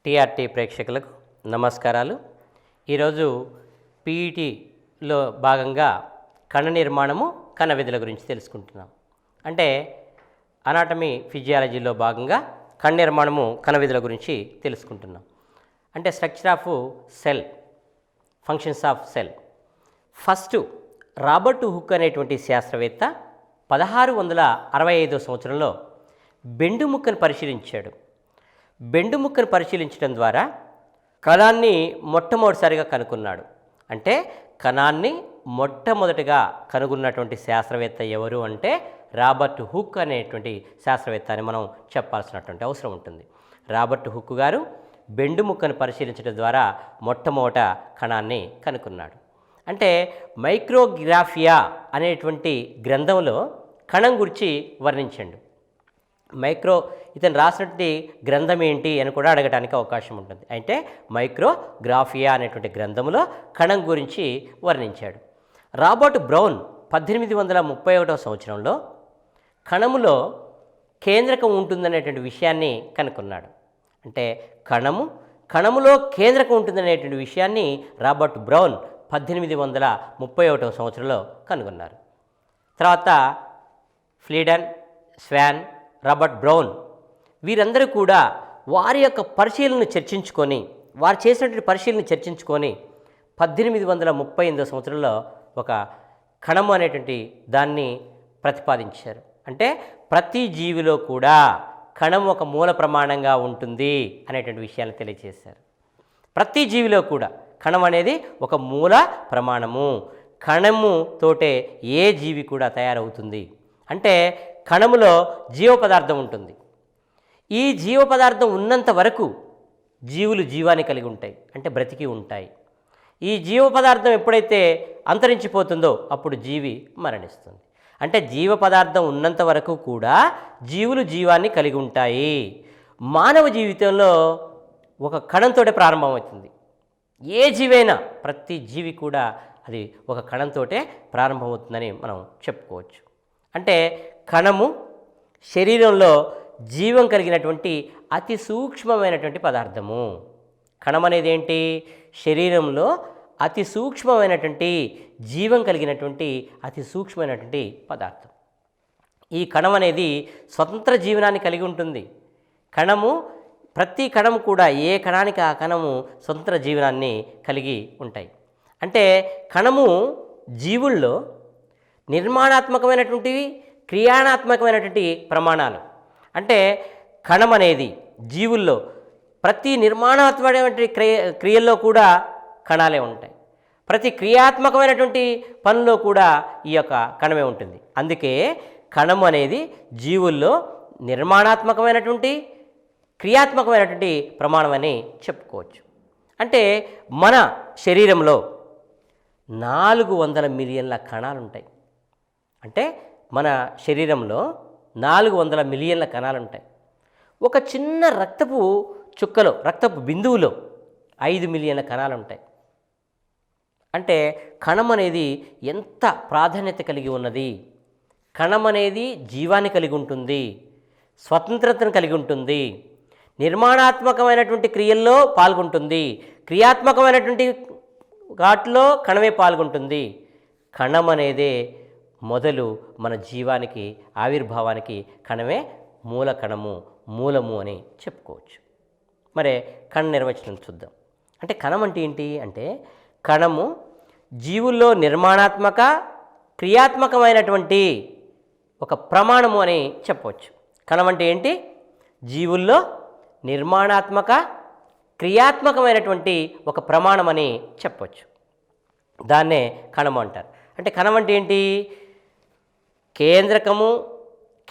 TRT ప్రేక్షకులకు నమస్కారాలు. ఈరోజు పీఈటీలో భాగంగా కణ నిర్మాణము, కణ విధుల గురించి తెలుసుకుంటున్నాం. అంటే అనాటమీ ఫిజియాలజీలో భాగంగా కణ నిర్మాణము, కణ విధుల గురించి తెలుసుకుంటున్నాం. అంటే structure of cell, functions of cell. First Robert hook అనేటువంటి శాస్త్రవేత్త 1665 సంవత్సరంలో బెండు ముక్కను పరిశీలించాడు. బెండు ముక్కను పరిశీలించడం ద్వారా కణాన్ని మొట్టమొదటిసారిగా కనుక్కున్నాడు. అంటే కణాన్ని మొట్టమొదటిగా కనుగొన్నటువంటి శాస్త్రవేత్త ఎవరు అంటే రాబర్ట్ హుక్ అనేటువంటి శాస్త్రవేత్త అని మనం చెప్పాల్సినటువంటి అవసరం ఉంటుంది. రాబర్ట్ హుక్ గారు బెండు ముక్కను పరిశీలించడం ద్వారా మొట్టమొదట కణాన్ని కనుక్కున్నాడు. అంటే మైక్రోగ్రాఫియా అనేటువంటి గ్రంథంలో కణం గురించి వర్ణించండు. ఇతను రాసినటువంటి గ్రంథం ఏంటి అని కూడా అడగడానికి అవకాశం ఉంటుంది. అంటే మైక్రోగ్రాఫియా అనేటువంటి గ్రంథంలో కణం గురించి వర్ణించాడు. రాబర్ట్ బ్రౌన్ 1831 సంవత్సరంలో కణములో కేంద్రకం ఉంటుందనేటువంటి విషయాన్ని కనుక్కున్నాడు. అంటే కణములో కేంద్రకం ఉంటుందనేటువంటి విషయాన్ని రాబర్ట్ బ్రౌన్ 1831 సంవత్సరంలో కనుగొన్నారు. తర్వాత ఫ్లీడన్, స్వాన్, రాబర్ట్ బ్రౌన్ వీరందరూ కూడా వారి యొక్క పరిశీలనను చర్చించుకొని, వారు చేసినటువంటి పరిశీలన చర్చించుకొని 1838 సంవత్సరంలో ఒక కణము అనేటువంటి దాన్ని ప్రతిపాదించారు. అంటే ప్రతి జీవిలో కూడా కణం ఒక మూల ప్రమాణంగా ఉంటుంది అనేటువంటి విషయాన్ని తెలియజేశారు. ప్రతి జీవిలో కూడా కణం అనేది ఒక మూల ప్రమాణము. కణము తోటే ఏ జీవి కూడా తయారవుతుంది. అంటే కణములో జీవ పదార్థం ఉంటుంది. ఈ జీవ పదార్థం ఉన్నంత వరకు జీవులు జీవాన్ని కలిగి ఉంటాయి, అంటే బ్రతికి ఉంటాయి. ఈ జీవ పదార్థం ఎప్పుడైతే అంతరించిపోతుందో అప్పుడు జీవి మరణిస్తుంది. అంటే జీవ పదార్థం ఉన్నంత వరకు కూడా జీవులు జీవాన్ని కలిగి ఉంటాయి. మానవ జీవితంలో ఒక కణంతోటే ప్రారంభమవుతుంది. ఏ జీవైనా, ప్రతి జీవి కూడా అది ఒక కణంతోటే ప్రారంభమవుతుందని మనం చెప్పుకోవచ్చు. అంటే కణము శరీరంలో జీవం కలిగినటువంటి అతి సూక్ష్మమైనటువంటి పదార్థము. కణం అనేది ఏంటి? శరీరంలో అతి సూక్ష్మమైనటువంటి జీవం కలిగినటువంటి అతి సూక్ష్మమైనటువంటి పదార్థం. ఈ కణం అనేది స్వతంత్ర జీవనాన్ని కలిగి ఉంటుంది. ప్రతి కణము కూడా ఏ కణానికి ఆ కణము స్వతంత్ర జీవనాన్ని కలిగి ఉంటాయి. అంటే కణము జీవుల్లో నిర్మాణాత్మకమైనటువంటివి, క్రియాణాత్మకమైనటువంటి ప్రమాణాలు. అంటే కణం అనేది జీవుల్లో ప్రతి నిర్మాణాత్మకమైనటువంటి క్రియల్లో కూడా కణాలే ఉంటాయి. ప్రతి క్రియాత్మకమైనటువంటి పనుల్లో కూడా ఈ యొక్క కణమే ఉంటుంది. అందుకే కణం అనేది జీవుల్లో నిర్మాణాత్మకమైనటువంటి, క్రియాత్మకమైనటువంటి ప్రమాణం అని చెప్పుకోవచ్చు. అంటే మన శరీరంలో 400 మిలియన్ల కణాలు ఉంటాయి. అంటే మన శరీరంలో 400 మిలియన్ల కణాలు ఉంటాయి. ఒక చిన్న రక్తపు చుక్కలో, రక్తపు బిందువులో 5 మిలియన్ల కణాలు ఉంటాయి. అంటే కణం అనేది ఎంత ప్రాధాన్యత కలిగి ఉన్నది. కణం అనేది జీవాన్ని కలిగి ఉంటుంది, స్వతంత్రతను కలిగి ఉంటుంది, నిర్మాణాత్మకమైనటువంటి క్రియల్లో పాల్గొంటుంది, క్రియాత్మకమైనటువంటి వాటిలో కణమే పాల్గొంటుంది. కణం అనేదే మొదలు మన జీవానికి, ఆవిర్భావానికి కణమే మూల కణము, మూలము అని చెప్పుకోవచ్చు. మరి కణ నిర్వచనం చూద్దాం. అంటే కణం అంటే ఏంటి అంటే కణము జీవుల్లో నిర్మాణాత్మక, క్రియాత్మకమైనటువంటి ఒక ప్రమాణము అని చెప్పవచ్చు. కణం అంటే ఏంటి? జీవుల్లో నిర్మాణాత్మక, క్రియాత్మకమైనటువంటి ఒక ప్రమాణం అని చెప్పవచ్చు. దాన్నే కణము అంటారు. అంటే కణం అంటే ఏంటి?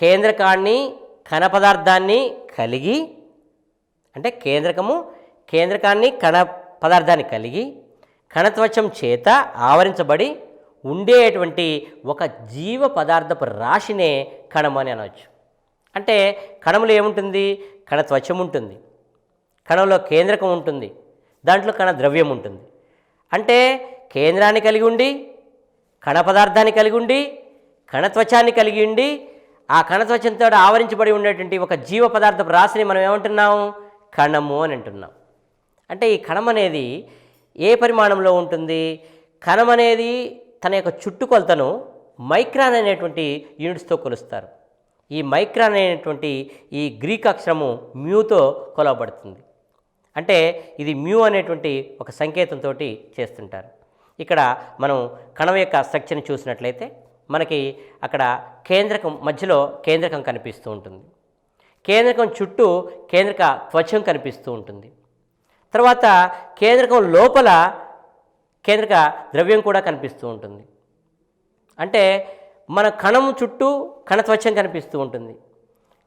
కేంద్రకాన్ని, కణ పదార్థాన్ని కలిగి, అంటే కేంద్రకాన్ని, కణ పదార్థాన్ని కలిగి, కణత్వచం చేత ఆవరించబడి ఉండేటువంటి ఒక జీవ పదార్థపు రాశినే కణము అని అనవచ్చు. అంటే కణంలో ఏముంటుంది? కణత్వచం ఉంటుంది, కణంలో కేంద్రకం ఉంటుంది, దాంట్లో కణ ద్రవ్యం ఉంటుంది. అంటే కేంద్రాన్ని కలిగి ఉండి, కణ పదార్థాన్ని కలిగి ఉండి, కణత్వచాన్ని కలిగి ఉండి, ఆ కణత్వచంతో ఆవరించబడి ఉండేటువంటి ఒక జీవ పదార్థపు రాశిని మనం ఏమంటున్నాము? కణము అని అంటున్నాం. అంటే ఈ కణం అనేది ఏ పరిమాణంలో ఉంటుంది? కణం అనేది తన యొక్క చుట్టుకొలతను మైక్రాన్ అనేటువంటి యూనిట్స్తో కొలుస్తారు. ఈ మైక్రాన్ అనేటువంటి ఈ గ్రీక్ అక్షరము మ్యూతో కొలవబడుతుంది. అంటే ఇది మ్యూ అనేటువంటి ఒక సంకేతంతో చేస్తుంటారు. ఇక్కడ మనం కణం యొక్క స్ట్రక్చర్ని చూసినట్లయితే మనకి అక్కడ కేంద్రకం మధ్యలో కేంద్రకం కనిపిస్తూ ఉంటుంది. కేంద్రకం చుట్టూ కేంద్రక త్వచం కనిపిస్తూ ఉంటుంది. తర్వాత కేంద్రకం లోపల కేంద్రక ద్రవ్యం కూడా కనిపిస్తూ ఉంటుంది. అంటే మన కణం చుట్టూ కణత్వచం కనిపిస్తూ ఉంటుంది.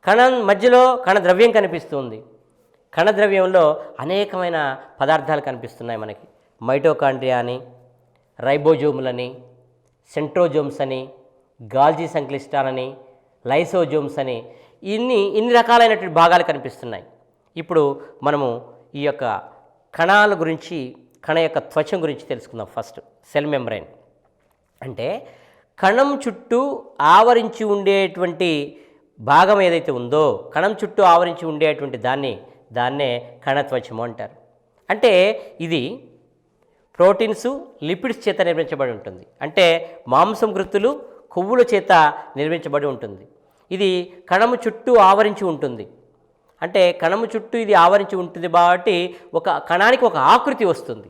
కణం మధ్యలో కణద్రవ్యం కనిపిస్తుంది. కణద్రవ్యంలో అనేకమైన పదార్థాలు కనిపిస్తున్నాయి మనకి. మైటోకాండ్రియా అని, రైబోజోములని, సెంట్రోజోమ్స్ అని, గాల్జీ సంక్లిష్టాలని, లైసోజోమ్స్ అని ఇన్ని రకాలైనటువంటి భాగాలు కనిపిస్తున్నాయి. ఇప్పుడు మనము ఈ యొక్క కణాల గురించి, కణ యొక్క త్వచం గురించి తెలుసుకుందాం. ఫస్ట్ సెల్ మెంబ్రైన్ అంటే కణం చుట్టూ ఆవరించి ఉండేటువంటి భాగం ఏదైతే ఉందో, కణం చుట్టూ ఆవరించి ఉండేటువంటి దాన్నే కణత్వచము అంటారు. అంటే ఇది ప్రోటీన్స్, లిపిడ్స్ చేత నిర్మించబడి ఉంటుంది. అంటే మాంసం కృత్తులు, కొవ్వుల చేత నిర్మించబడి ఉంటుంది. ఇది కణము చుట్టూ ఆవరించి ఉంటుంది. అంటే కణము చుట్టూ ఇది ఆవరించి ఉంటుంది కాబట్టి ఒక కణానికి ఒక ఆకృతి వస్తుంది.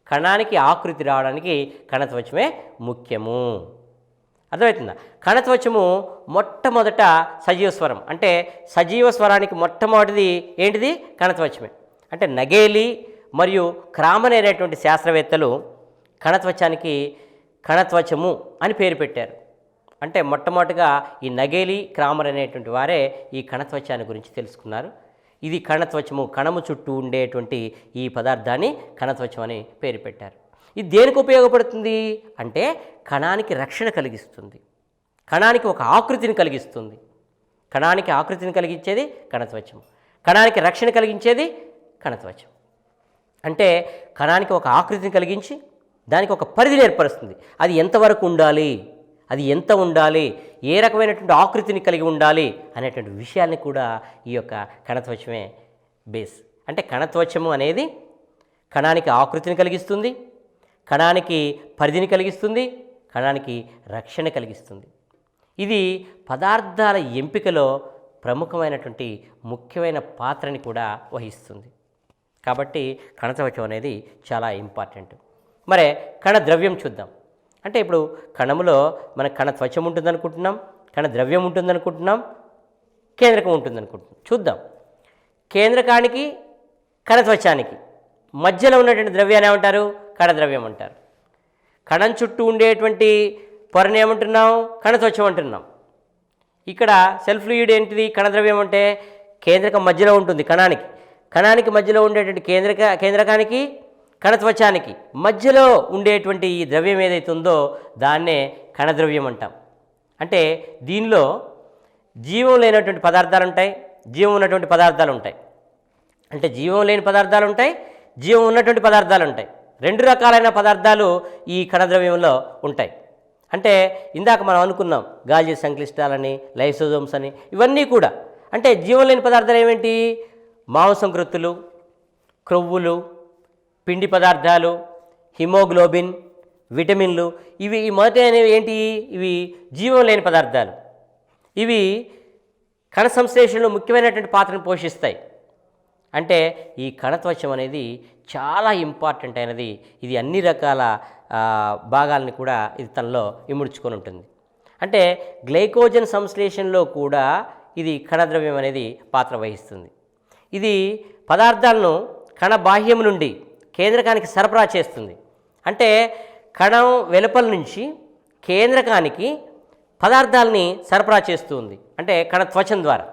కణానికి ఆకృతి రావడానికి కణత్వచమే ముఖ్యము. అర్థమవుతుందా? కణత్వచము మొట్టమొదట సజీవ స్వరం. అంటే సజీవ స్వరానికి మొట్టమొదటిది ఏంటిది? కణత్వచమే. అంటే నగేలి మరియు క్రామన్ అనేటువంటి శాస్త్రవేత్తలు కణత్వచానికి కణత్వచము అని పేరు పెట్టారు. అంటే మొట్టమొదటిగా ఈ నగేలి, క్రామర్ అనేటువంటి వారే ఈ కణత్వచాన్ని గురించి తెలుసుకున్నారు. ఇది కణత్వచము, కణము చుట్టూ ఉండేటువంటి ఈ పదార్థాన్ని కణత్వచం అని పేరు పెట్టారు. ఇది దేనికి ఉపయోగపడుతుంది అంటే కణానికి రక్షణ కలిగిస్తుంది, కణానికి ఒక ఆకృతిని కలిగిస్తుంది. కణానికి ఆకృతిని కలిగించేది కణత్వచం, కణానికి రక్షణ కలిగించేది కణత్వచం. అంటే కణానికి ఒక ఆకృతిని కలిగించి దానికి ఒక పరిధిని ఏర్పరుస్తుంది. అది ఎంతవరకు ఉండాలి, అది ఎంత ఉండాలి, ఏ రకమైనటువంటి ఆకృతిని కలిగి ఉండాలి అనేటువంటి విషయాల్ని కూడా ఈ యొక్క కణత్వచమే బేస్. అంటే కణత్వచము అనేది కణానికి ఆకృతిని కలిగిస్తుంది, కణానికి పరిధిని కలిగిస్తుంది, కణానికి రక్షణ కలిగిస్తుంది. ఇది పదార్థాల ఎంపికలో ప్రముఖమైనటువంటి ముఖ్యమైన పాత్రని కూడా వహిస్తుంది. కాబట్టి కణత్వచం అనేది చాలా ఇంపార్టెంట్. మరి కణద్రవ్యం చూద్దాం. అంటే ఇప్పుడు కణములో మనకు కణత్వచం ఉంటుందనుకుంటున్నాం, కణద్రవ్యం ఉంటుందనుకుంటున్నాం, కేంద్రకం ఉంటుందనుకుంటున్నాం. చూద్దాం. కేంద్రకానికి కణత్వచానికి మధ్యలో ఉన్నటువంటి ద్రవ్యాన్ని ఏమంటారు? కణద్రవ్యం అంటారు. కణం చుట్టూ ఉండేటువంటి పొరని ఏమంటున్నాం? కణత్వచం అంటున్నాం. ఇక్కడ సెల్ ఫ్లూయిడ్ ఏంటిది? కణద్రవ్యం అంటే కేంద్రకం మధ్యలో ఉంటుంది. కణానికి మధ్యలో ఉండేటువంటి కేంద్రకానికి కణత్వచానికి మధ్యలో ఉండేటువంటి ఈ ద్రవ్యం ఏదైతే ఉందో దాన్నే కణద్రవ్యం అంటాం. అంటే దీనిలో జీవం లేనటువంటి పదార్థాలు ఉంటాయి, జీవం ఉన్నటువంటి పదార్థాలు ఉంటాయి. అంటే జీవం లేని పదార్థాలు ఉంటాయి, జీవం ఉన్నటువంటి పదార్థాలు ఉంటాయి. రెండు రకాలైన పదార్థాలు ఈ కణద్రవ్యంలో ఉంటాయి. అంటే ఇందాక మనం అనుకున్నాం గాల్జీ సంక్లిష్టాలని, లైసోజోమ్స్ అని, ఇవన్నీ కూడా అంటే జీవం లేని పదార్థాలు ఏమేంటి? మాంసం కృత్తులు, క్రొవ్వులు, పిండి పదార్థాలు, హిమోగ్లోబిన్, విటమిన్లు, ఇవి ఈ మొదటి అనేవి ఏంటి? ఇవి జీవం లేని పదార్థాలు. ఇవి కణ సంశ్లేషణలో ముఖ్యమైనటువంటి పాత్రను పోషిస్తాయి. అంటే ఈ కణత్వచం అనేది చాలా ఇంపార్టెంట్ అయినది. ఇది అన్ని రకాల భాగాలని కూడా ఇది తనలో ఇముడ్చుకొని ఉంటుంది. అంటే గ్లైకోజన్ సంశ్లేషణలో కూడా ఇది కణద్రవ్యం అనేది పాత్ర వహిస్తుంది. ఇది పదార్థాలను కణ బాహ్యం నుండి కేంద్రకానికి సరఫరా చేస్తుంది. అంటే కణం వెలుపల నుంచి కేంద్రకానికి పదార్థాలని సరఫరా చేస్తుంది. అంటే కణత్వచం ద్వారా.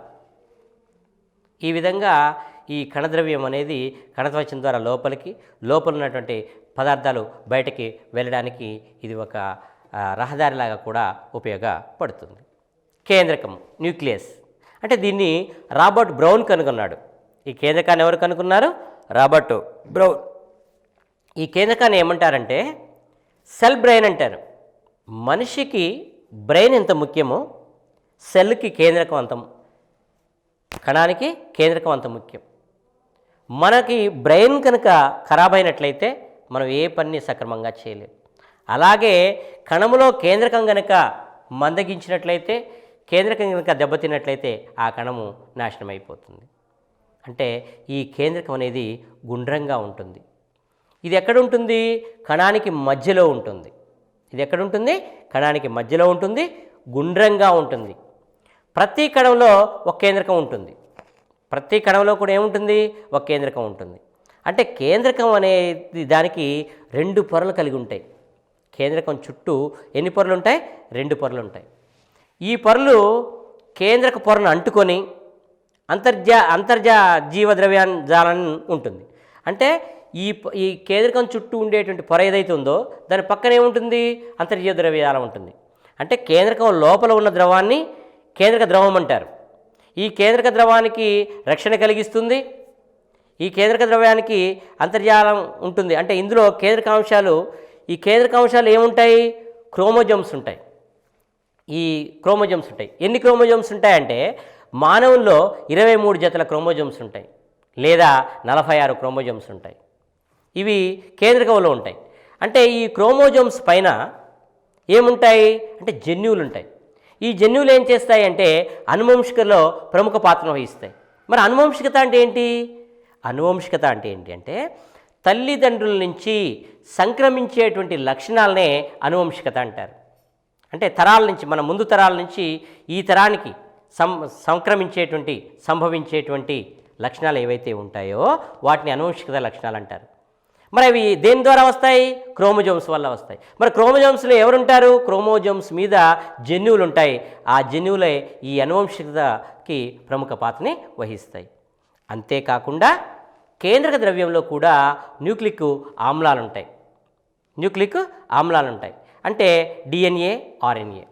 ఈ విధంగా ఈ కణద్రవ్యం అనేది కణత్వచం ద్వారా లోపల ఉన్నటువంటి పదార్థాలు బయటకి వెళ్ళడానికి ఇది ఒక రహదారిలాగా కూడా ఉపయోగపడుతుంది. కేంద్రకం, న్యూక్లియస్. అంటే దీన్ని రాబర్ట్ బ్రౌన్ కనుగొన్నాడు. ఈ కేంద్రకాన్ని ఎవరు కనుగొన్నారు? Robert brown. ఈ కేంద్రకాన్ని ఏమంటారంటే సెల్ బ్రెయిన్ అంటారు. మనిషికి బ్రెయిన్ ఎంత ముఖ్యమో సెల్కి కేంద్రకం అంత, కణానికి కేంద్రకం అంత ముఖ్యం. మనకి బ్రెయిన్ కనుక ఖరాబ్ అయినట్లయితే మనం ఏ పని సక్రమంగా చేయలేం. అలాగే కణములో కేంద్రకం కనుక మందగించినట్లయితే, కేంద్రకం కనుక దెబ్బతిన్నట్లయితే ఆ కణము నాశనం అయిపోతుంది. అంటే ఈ కేంద్రకం అనేది గుండ్రంగా ఉంటుంది. ఇది ఎక్కడ ఉంటుంది? కణానికి మధ్యలో ఉంటుంది. ఇది ఎక్కడ ఉంటుంది? కణానికి మధ్యలో ఉంటుంది, గుండ్రంగా ఉంటుంది. ప్రతి కణంలో ఒక కేంద్రకం ఉంటుంది. ప్రతి కణంలో కూడా ఏముంటుంది? ఒక కేంద్రకం ఉంటుంది. అంటే కేంద్రకం అనేది దానికి 2 పొరలు కలిగి ఉంటాయి. కేంద్రకం చుట్టూ ఎన్ని పొరలు ఉంటాయి? 2 పొరలు ఉంటాయి. ఈ పొరలు కేంద్రక పొరను అంటుకొని జీవద్రవ్యాన్ని ఉంటుంది. అంటే ఈ కేంద్రకం చుట్టూ ఉండేటువంటి పొర ఏదైతే ఉందో దాని పక్కన ఏముంటుంది? అంతర్జీవ ద్రవ్యజాలం ఉంటుంది. అంటే కేంద్రకం లోపల ఉన్న ద్రవాన్ని కేంద్రక ద్రవం అంటారు. ఈ కేంద్రక ద్రవానికి రక్షణ కలిగిస్తుంది. ఈ కేంద్రక ద్రవ్యానికి అంతర్జాలం ఉంటుంది. అంటే ఇందులో ఈ కేంద్రకాంశాలు ఏముంటాయి? క్రోమోజోమ్స్ ఉంటాయి. ఈ క్రోమోజోమ్స్ ఉంటాయి. ఎన్ని క్రోమోజోమ్స్ ఉంటాయంటే మానవుల్లో 23 జతల క్రోమోజోమ్స్ ఉంటాయి, లేదా 46 క్రోమోజోమ్స్ ఉంటాయి. ఇవి కేంద్రకంలో ఉంటాయి. అంటే ఈ క్రోమోజోమ్స్ పైన ఏముంటాయి అంటే జన్యువులు ఉంటాయి. ఈ జన్యువులు ఏం చేస్తాయి అంటే అనువంశికలో ప్రముఖ పాత్ర వహిస్తాయి. మరి అనువంశికత అంటే ఏంటి? అనువంశికత అంటే ఏంటి అంటే తల్లిదండ్రుల నుంచి సంక్రమించేటువంటి లక్షణాలనే అనువంశికత అంటారు. అంటే తరాల నుంచి, మన ముందు తరాల నుంచి ఈ తరానికి సంభవించేటువంటి లక్షణాలు ఏవైతే ఉంటాయో వాటిని అనువంశికత లక్షణాలు అంటారు. మరి అవి దేని ద్వారా వస్తాయి? క్రోమోజోమ్స్ వల్ల వస్తాయి. మరి క్రోమోజోమ్స్లో ఎవరుంటారు? క్రోమోజోమ్స్ మీద జన్యువులు ఉంటాయి. ఆ జన్యువులే ఈ అనువంశికతకి ప్రముఖ పాత్రని వహిస్తాయి. అంతేకాకుండా కేంద్రక ద్రవ్యంలో కూడా న్యూక్లిక్ ఆమ్లాలు ఉంటాయి. అంటే డిఎన్ఏ, ఆర్ఎన్ఏ.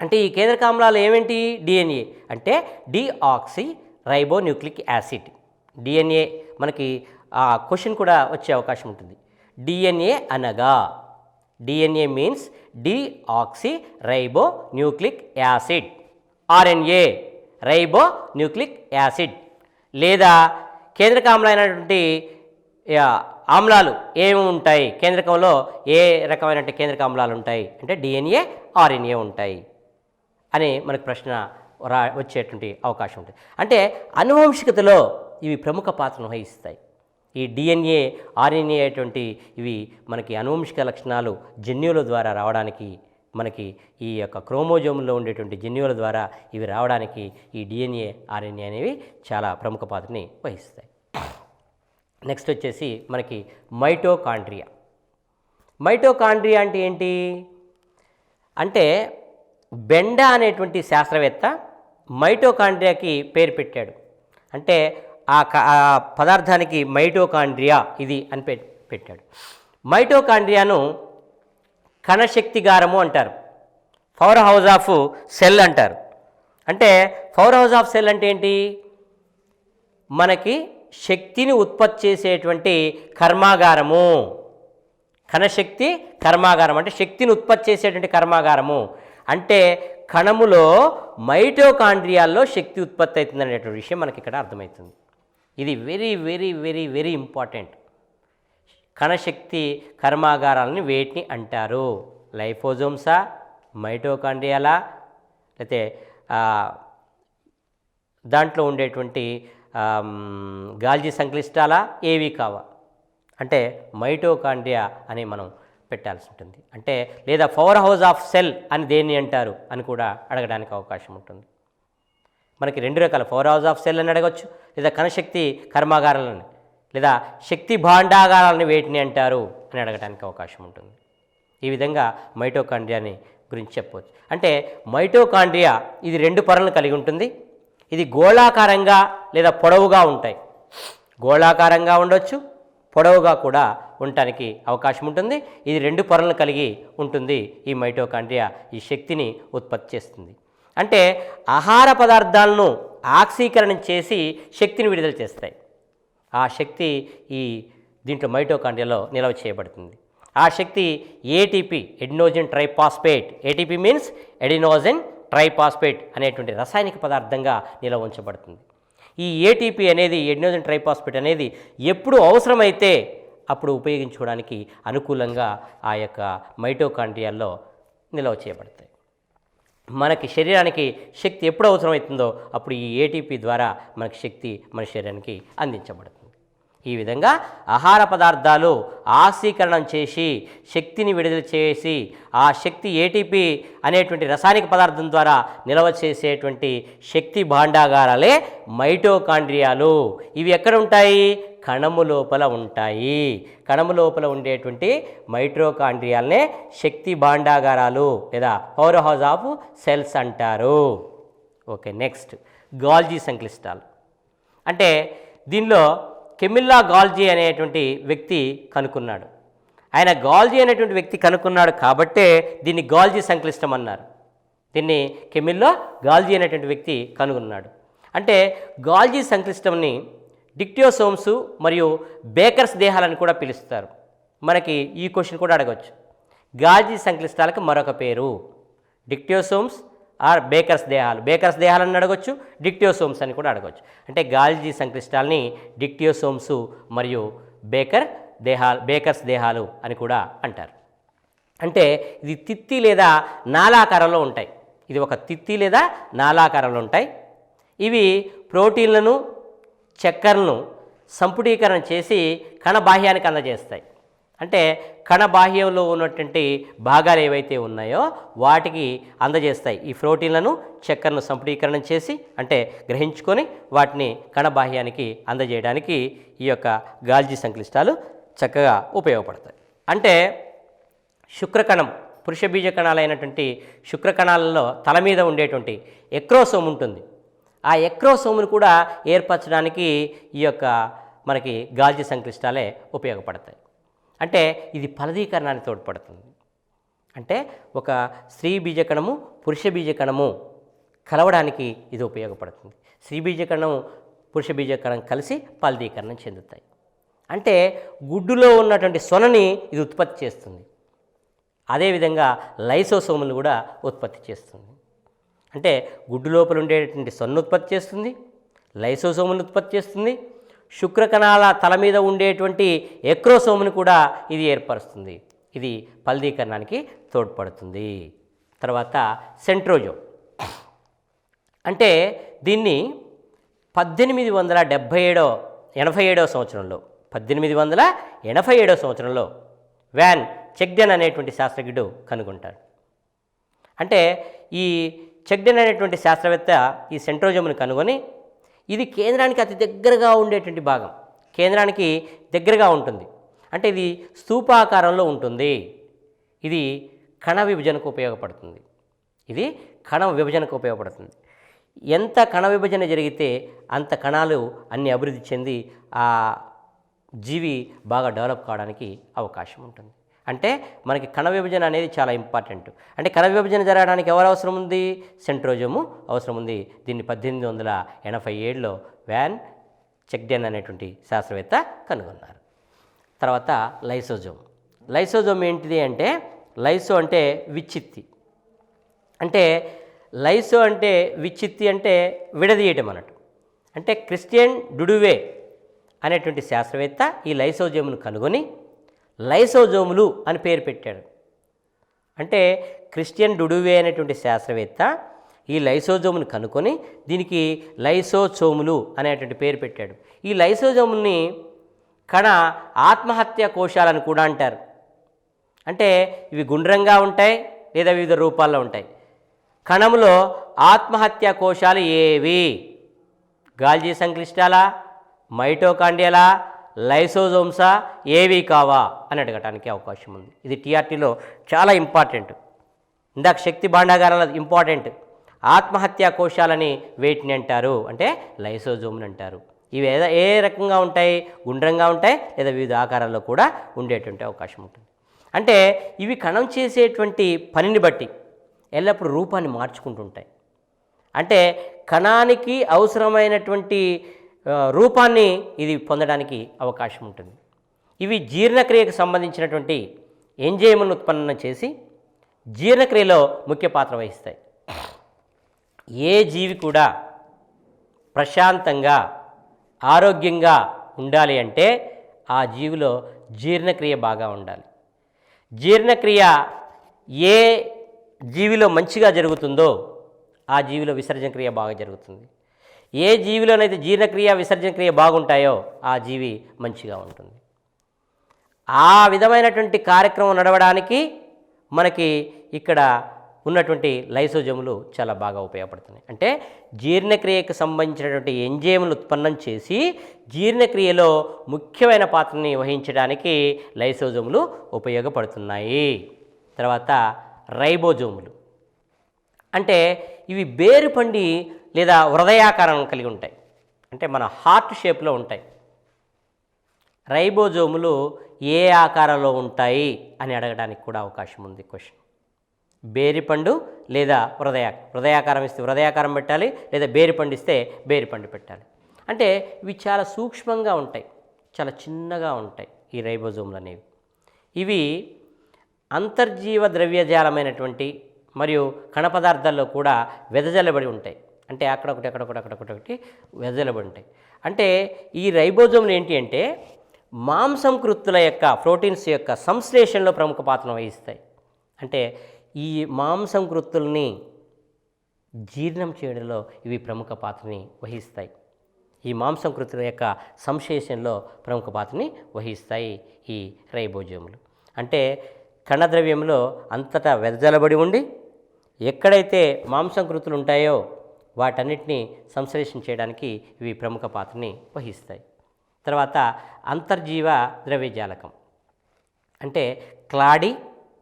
అంటే ఈ కేంద్రక ఆమ్లాలు ఏమేంటి? డిఎన్ఏ అంటే డిఆక్సీ రైబోన్యూక్లిక్ యాసిడ్. డిఎన్ఏ మనకి క్వశ్చన్ కూడా వచ్చే అవకాశం ఉంటుంది. డిఎన్ఏ అనగా DNA means deoxy ribonucleic acid. RNA ribonucleic acid. లేదా కేంద్రక ఆమ్లమైనటువంటి ఆమ్లాలు ఏమి ఉంటాయి? కేంద్రకంలో ఏ రకమైనటువంటి కేంద్రక ఆమ్లాలు ఉంటాయి అంటే డిఎన్ఏ, ఆర్ఎన్ఏ ఉంటాయి అని మనకు ప్రశ్న వచ్చేటువంటి అవకాశం ఉంటుంది. అంటే అనువంశికతలో ఇవి ప్రముఖ పాత్రను వహిస్తాయి. ఈ డిఎన్ఏ, ఆర్ఎన్ఏ అటువంటి ఇవి మనకి అనువంశిక లక్షణాలు జన్యువుల ద్వారా రావడానికి, మనకి ఈ యొక్క క్రోమోజోమ్లో ఉండేటువంటి జన్యువుల ద్వారా ఇవి రావడానికి ఈ డిఎన్ఏ, ఆర్ఎన్ఏ అనేవి చాలా ప్రముఖ పాత్రని వహిస్తాయి. నెక్స్ట్ వచ్చేసి మనకి మైటోకాండ్రియా. మైటోకాండ్రియా అంటే ఏంటి అంటే బెండా అనేటువంటి శాస్త్రవేత్త మైటోకాండ్రియాకి పేరు పెట్టాడు. అంటే ఆ పదార్థానికి మైటోకాండ్రియా ఇది అని పెట్టాడు. మైటోకాండ్రియాను కణశక్తిగారము అంటారు. పవర్ హౌస్ ఆఫ్ సెల్ అంటారు. అంటే పవర్ హౌస్ ఆఫ్ సెల్ అంటే ఏంటి? మనకి శక్తిని ఉత్పత్తి చేసేటువంటి కర్మాగారము. కణశక్తి కర్మాగారం అంటే శక్తిని ఉత్పత్తి చేసేటువంటి కర్మాగారము. అంటే కణములో మైటోకాండ్రియాల్లో శక్తి ఉత్పత్తి అవుతుంది అనేటువంటి విషయం మనకి ఇక్కడ అర్థమవుతుంది. ఇది very very very very important. కణశక్తి కర్మాగారాలని వేటిని అంటారు? లైపోజోమ్సా, మైటోకాండ్రియాలా, లేకపోతే దాంట్లో ఉండేటువంటి గాల్జీ సంక్లిష్టాలా, ఏవి కావా అంటే మైటోకాండ్రియా అని మనం పెట్టాల్సి ఉంటుంది. అంటే లేదా పవర్ హౌస్ ఆఫ్ సెల్ అని దేన్ని అంటారు అని కూడా అడగడానికి అవకాశం ఉంటుంది. మనకి 2 రకాల పవర్ హౌస్ ఆఫ్ సెల్ అని అడగవచ్చు, లేదా కణశక్తి కర్మాగారాలని, లేదా శక్తి భాండాగారాలని వేటిని అంటారు అని అడగడానికి అవకాశం ఉంటుంది. ఈ విధంగా మైటోకాండ్రియాని గురించి చెప్పవచ్చు. అంటే మైటోకాండ్రియా ఇది 2 పొరలను కలిగి ఉంటుంది. ఇది గోళాకారంగా లేదా పొడవుగా ఉంటాయి. గోళాకారంగా ఉండొచ్చు, పొడవుగా కూడా ఉండటానికి అవకాశం ఉంటుంది. ఇది 2 పొరలను కలిగి ఉంటుంది. ఈ మైటోకాండ్రియా ఈ శక్తిని ఉత్పత్తి చేస్తుంది. అంటే ఆహార పదార్థాలను ఆక్సీకరణం చేసి శక్తిని విడుదల చేస్తాయి. ఆ శక్తి దీంట్లో మైటోకాండ్రియాలో నిల్వ చేయబడుతుంది. ఆ శక్తి ATP, adenosine triphosphate. ATP means adenosine triphosphate అనేటువంటి రసాయనిక పదార్థంగా నిల్వ ఉంచబడుతుంది. ఈ ఏటీపీ అనేది ఎడినోసిన్ ట్రైఫాస్ఫేట్ అనేది ఎప్పుడు అవసరమైతే అప్పుడు ఉపయోగించుకోవడానికి అనుకూలంగా ఆ యొక్క మైటోకాండ్రియాల్లో నిల్వ చేయబడతాయి. మనకి శరీరానికి శక్తి ఎప్పుడు అవసరమవుతుందో అప్పుడు ఈ ఏటీపీ ద్వారా మనకి శక్తి మన శరీరానికి అందించబడుతుంది. ఈ విధంగా ఆహార పదార్థాలు ఆక్సీకరణం చేసి శక్తిని విడుదల చేసి ఆ శక్తి ఏటీపీ అనేటువంటి రసాయనిక పదార్థం ద్వారా నిల్వ చేసేటువంటి శక్తి భాండాగారాలే మైటోకాండ్రియాలు. ఇవి ఎక్కడ ఉంటాయి? కణము లోపల ఉంటాయి. కణము లోపల ఉండేటువంటి మైటోకాండ్రియాలనే శక్తి భాండాగారాలు లేదా పవర్ హౌస్ ఆఫ్ సెల్స్ అంటారు. ఓకే, నెక్స్ట్ గాల్జీ సంక్లిష్టాలు. అంటే దీనిలో కెమిల్లా గాల్జీ అనేటువంటి వ్యక్తి కనుక్కున్నాడు. ఆయన గాల్జీ అనేటువంటి వ్యక్తి కనుక్కున్నాడు కాబట్టే దీన్ని గాల్జీ సంక్లిష్టం అన్నారు. దీన్ని కెమిల్లో గాల్జీ అనేటువంటి వ్యక్తి కనుగొన్నాడు. అంటే గాల్జీ సంక్లిష్టంని డిక్టియోసోమ్స్ మరియు బేకర్స్ దేహాలని కూడా పిలుస్తారు. మనకి ఈ క్వశ్చన్ కూడా అడగవచ్చు. గాల్జీ సంక్లిష్టాలకు మరొక పేరు డిక్టియోసోమ్స్ ఆర్ బేకర్స్ దేహాలు. బేకర్స్ దేహాలని అడగవచ్చు, డిక్టియోసోమ్స్ అని కూడా అడగవచ్చు. అంటే గాల్జీ సంక్లిష్టాలని డిక్టియోసోమ్స్ మరియు బేకర్స్ దేహాలు అని కూడా అంటారు. అంటే ఇది తిత్తి లేదా నాళాకారంలో ఉంటాయి. ఇది ఒక తిత్తి లేదా నాళాకారంలో ఉంటాయి. ఇవి ప్రోటీన్లను చక్కెరలను సంపుటీకరణ చేసి కణ బాహ్యానికి అందజేస్తాయి. అంటే కణ బాహ్యంలో ఉన్నటువంటి భాగాలు ఏవైతే ఉన్నాయో వాటికి అందజేస్తాయి. ఈ ప్రోటీన్లను చక్కెరను సంపుటీకరణం చేసి అంటే గ్రహించుకొని వాటిని కణ బాహ్యానికి అందజేయడానికి ఈ యొక్క గాల్జీ సంక్లిష్టాలు చక్కగా ఉపయోగపడతాయి. అంటే శుక్రకణం, పురుష బీజ కణాలైనటువంటి శుక్రకణాలలో తల మీద ఉండేటువంటి ఎక్రోసోమ్ ఉంటుంది. ఆ ఎక్రోసోమ్ను కూడా ఏర్పరచడానికి ఈ యొక్క మనకి గాల్జీ సంక్లిష్టాలే ఉపయోగపడతాయి. అంటే ఇది ఫలదీకరణానికి తోడ్పడుతుంది. అంటే ఒక స్త్రీ బీజకణము పురుష బీజకణము కలవడానికి ఇది ఉపయోగపడుతుంది. స్త్రీ బీజకణము పురుష బీజకణం కలిసి ఫలదీకరణం చెందుతాయి. అంటే గుడ్డులో ఉన్నటువంటి సొనని ఇది ఉత్పత్తి చేస్తుంది. అదేవిధంగా లైసోసోములు కూడా ఉత్పత్తి చేస్తుంది. అంటే గుడ్డు లోపల ఉండేటువంటి సొన్ను ఉత్పత్తి చేస్తుంది, లైసోసోమును ఉత్పత్తి చేస్తుంది, శుక్రకణాల తల మీద ఉండేటువంటి ఎక్రోసోమును కూడా ఇది ఏర్పరుస్తుంది. ఇది ఫలదీకరణానికి తోడ్పడుతుంది. తర్వాత సెంట్రోజోమ్. అంటే దీన్ని 1887 సంవత్సరంలో వ్యాన్ చెగ్డెన్ అనేటువంటి శాస్త్రజ్ఞుడు కనుగొంటాడు. అంటే ఈ చెగ్డెన్ అనేటువంటి శాస్త్రవేత్త ఈ సెంట్రోజోమ్ను కనుగొని ఇది కేంద్రానికి అతి దగ్గరగా ఉండేటువంటి భాగం, కేంద్రానికి దగ్గరగా ఉంటుంది. అంటే ఇది స్తూపాకారంలో ఉంటుంది. ఇది కణ విభజనకు ఉపయోగపడుతుంది. ఎంత కణ విభజన జరిగితే అంత కణాలు అన్ని అభివృద్ధి చెంది ఆ జీవి బాగా డెవలప్ కావడానికి అవకాశం ఉంటుంది. అంటే మనకి కణ విభజన అనేది చాలా ఇంపార్టెంట్. అంటే కణ విభజన జరగడానికి ఎవరు అవసరం ఉంది? సెంట్రోజోము అవసరం ఉంది. దీన్ని 1887లో వ్యాన్ చెగ్డెన్ అనేటువంటి శాస్త్రవేత్త కనుగొన్నారు. తర్వాత లైసోజోమ్ ఏంటిది అంటే లైసో అంటే విచ్చిత్తి. అంటే లైసో అంటే విచ్చిత్తి అంటే విడదీయటం అన్నట్టు. అంటే క్రిస్టియన్ డుడువే అనేటువంటి శాస్త్రవేత్త ఈ లైసోజోమును కనుగొని లైసోజోములు అని పేరు పెట్టాడు. అంటే క్రిస్టియన్ డుడువే అనేటువంటి శాస్త్రవేత్త ఈ లైసోజోమును కనుక్కొని దీనికి లైసోసోములు అనేటువంటి పేరు పెట్టాడు. ఈ లైసోజోముల్ని కణ ఆత్మహత్య కోశాలను కూడా అంటారు. అంటే ఇవి గుండ్రంగా ఉంటాయి లేదా వివిధ రూపాల్లో ఉంటాయి. కణములో ఆత్మహత్య కోశాలు ఏవి? గాల్జీ సంక్లిష్టాలా, మైటోకాండ్రియాలా, లైసోజోమ్సా, ఏవి కావా అని అడగటానికి అవకాశం ఉంది. ఇది టీఆర్టీలో చాలా ఇంపార్టెంట్. ఇందాక శక్తి భాండాగారాల ఇంపార్టెంట్. ఆత్మహత్యా కోశాలని వేటిని అంటారు అంటే లైసోజోమ్ని అంటారు. ఇవి ఏ రకంగా ఉంటాయి? గుండ్రంగా ఉంటాయి లేదా వివిధ ఆకారాల్లో కూడా ఉండేటువంటి అవకాశం ఉంటుంది. అంటే ఇవి కణం చేసేటువంటి పనిని బట్టి ఎల్లప్పుడూ రూపాన్ని మార్చుకుంటుంటాయి. అంటే కణానికి అవసరమైనటువంటి రూపాన్ని ఇది పొందడానికి అవకాశం ఉంటుంది. ఇవి జీర్ణక్రియకు సంబంధించినటువంటి ఎంజైములను ఉత్పన్నం చేసి జీర్ణక్రియలో ముఖ్య పాత్ర వహిస్తాయి. ఏ జీవి కూడా ప్రశాంతంగా ఆరోగ్యంగా ఉండాలి అంటే ఆ జీవిలో జీర్ణక్రియ బాగా ఉండాలి. జీర్ణక్రియ ఏ జీవిలో మంచిగా జరుగుతుందో ఆ జీవిలో విసర్జన క్రియ బాగా జరుగుతుంది. ఏ జీవిలోనైతే జీర్ణక్రియ విసర్జన క్రియ బాగుంటాయో ఆ జీవి మంచిగా ఉంటుంది. ఆ విధమైనటువంటి కార్యక్రమం నడవడానికి మనకి ఇక్కడ ఉన్నటువంటి లైసోజోములు చాలా బాగా ఉపయోగపడుతున్నాయి. అంటే జీర్ణక్రియకు సంబంధించినటువంటి ఎంజైములు ఉత్పన్నం చేసి జీర్ణక్రియలో ముఖ్యమైన పాత్రని వహించడానికి లైసోజోములు ఉపయోగపడుతున్నాయి. తర్వాత రైబోజోములు అంటే ఇవి బేరుపండి లేదా హృదయాకారం కలిగి ఉంటాయి. అంటే మన హార్ట్ షేప్లో ఉంటాయి. రైబోజోములు ఏ ఆకారంలో ఉంటాయి అని అడగడానికి కూడా అవకాశం ఉంది క్వశ్చన్. బేరిపండు లేదా హృదయాకారం ఇస్తే హృదయాకారం పెట్టాలి, లేదా బేరిపండు ఇస్తే బేరిపండు పెట్టాలి. అంటే ఇవి చాలా సూక్ష్మంగా ఉంటాయి, చాలా చిన్నగా ఉంటాయి ఈ రైబోజోములు అనేవి. ఇవి అంతర్జీవ ద్రవ్యజాలమైనటువంటి మరియు కణ పదార్థాల్లో కూడా వెదజల్లబడి ఉంటాయి. అంటే అక్కడొకటి వెదజల్లబడి ఉంటాయి. అంటే ఈ రైబోజోములు ఏంటి అంటే మాంసకృత్తుల యొక్క ప్రోటీన్స్ యొక్క సంశ్లేషణలో ప్రముఖ పాత్రను వహిస్తాయి. అంటే ఈ మాంసకృత్తుల్ని జీర్ణం చేయడంలో ఇవి ప్రముఖ పాత్రని వహిస్తాయి. ఈ మాంసకృత్తుల యొక్క సంశ్లేషణలో ప్రముఖ పాత్రని వహిస్తాయి ఈ రైబోజోములు. అంటే కణద్రవ్యంలో అంతటా వెదజల్లబడి ఉండి ఎక్కడైతే మాంసకృత్తులు ఉంటాయో వాటన్నిటిని సంశ్లేషణ చేయడానికి ఇవి ప్రముఖ పాత్రని వహిస్తాయి. తర్వాత అంతర్జీవ ద్రవ్యజాలకం అంటే క్లాడి,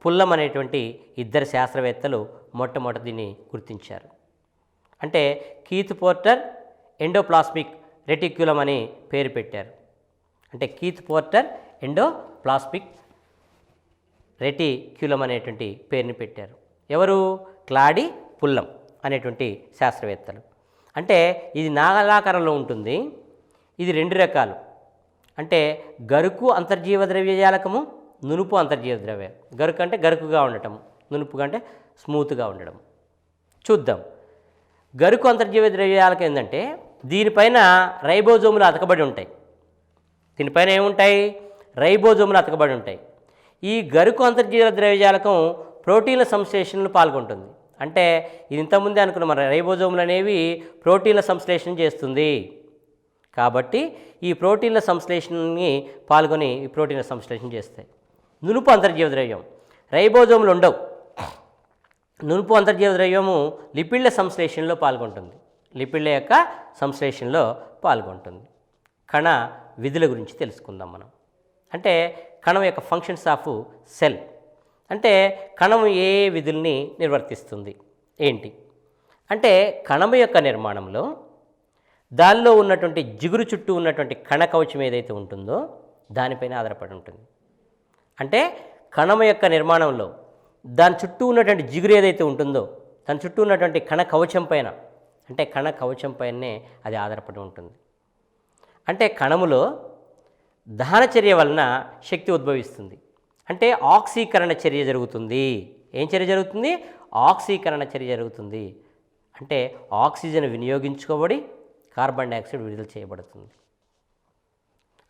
పుల్లం అనేటువంటి ఇద్దరు శాస్త్రవేత్తలు మొట్టమొదటి దీన్ని గుర్తించారు. అంటే కీత్ పోర్టర్ ఎండోప్లాస్మిక్ రెటిక్యులం అని పేరు పెట్టారు. అంటే కీత్ పోర్టర్ ఎండోప్లాస్మిక్ రెటిక్యులం అనేటువంటి పేరుని పెట్టారు. ఎవరు? క్లాడి, పుల్లం అనేటువంటి శాస్త్రవేత్తలు. అంటే ఇది నాగలాకారంలో ఉంటుంది. ఇది రెండు రకాలు. అంటే గరుకు అంతర్జీవ ద్రవ్యజాలకము, నునుపు అంతర్జీవ ద్రవ్య. గరుకు అంటే గరుకుగా ఉండటం, నునుపుగా అంటే స్మూత్గా ఉండడం. చూద్దాం. గరుకు అంతర్జీవ ద్రవ్యజాలకం ఏంటంటే దీనిపైన రైబోజోములు అతకబడి ఉంటాయి. దీనిపైన ఏముంటాయి? రైబోజోములు అతకబడి ఉంటాయి. ఈ గరుకు అంతర్జీవ ద్రవ్యజాలకం ప్రోటీన్ల సంశ్లేషణలో పాల్గొంటుంది. అంటే ఇది ఇంతకుముందే అనుకున్నాం, మన రైబోజోములు అనేవి ప్రోటీన్ల సంశ్లేషణ చేస్తుంది. కాబట్టి ఈ ప్రోటీన్ల సంశ్లేషణని పాల్గొని ఈ ప్రోటీన్ల సంశ్లేషణ చేస్తాయి. నునుపు అంతర్జీవ ద్రవ్యం రైబోజోములు ఉండవు. నునుపు అంతర్జీవ ద్రవ్యము లిపిడ్ల సంశ్లేషణలో పాల్గొంటుంది. లిపిడ్ల యొక్క సంశ్లేషణలో పాల్గొంటుంది. కణ విధుల గురించి తెలుసుకుందాం మనం. అంటే కణం యొక్క ఫంక్షన్స్ ఆఫ్ సెల్. అంటే కణం ఏ విధుల్ని నిర్వర్తిస్తుంది ఏంటి అంటే కణం యొక్క నిర్మాణంలో దానిలో ఉన్నటువంటి జిగురు చుట్టూ ఉన్నటువంటి కణ కవచం ఏదైతే ఉంటుందో దానిపైన ఆధారపడి ఉంటుంది. అంటే కణం యొక్క నిర్మాణంలో దాని చుట్టూ ఉన్నటువంటి జిగురు ఏదైతే ఉంటుందో దాని చుట్టూ ఉన్నటువంటి కణ కవచం పైన, అంటే కణ కవచం పైనే అది ఆధారపడి ఉంటుంది. అంటే కణములో దహన చర్య వలన శక్తి ఉద్భవిస్తుంది. అంటే ఆక్సీకరణ చర్య జరుగుతుంది. ఏం చర్య జరుగుతుంది? ఆక్సీకరణ చర్య జరుగుతుంది. అంటే ఆక్సిజన్ వినియోగించుకోబడి కార్బన్ డైఆక్సైడ్ విడుదల చేయబడుతుంది.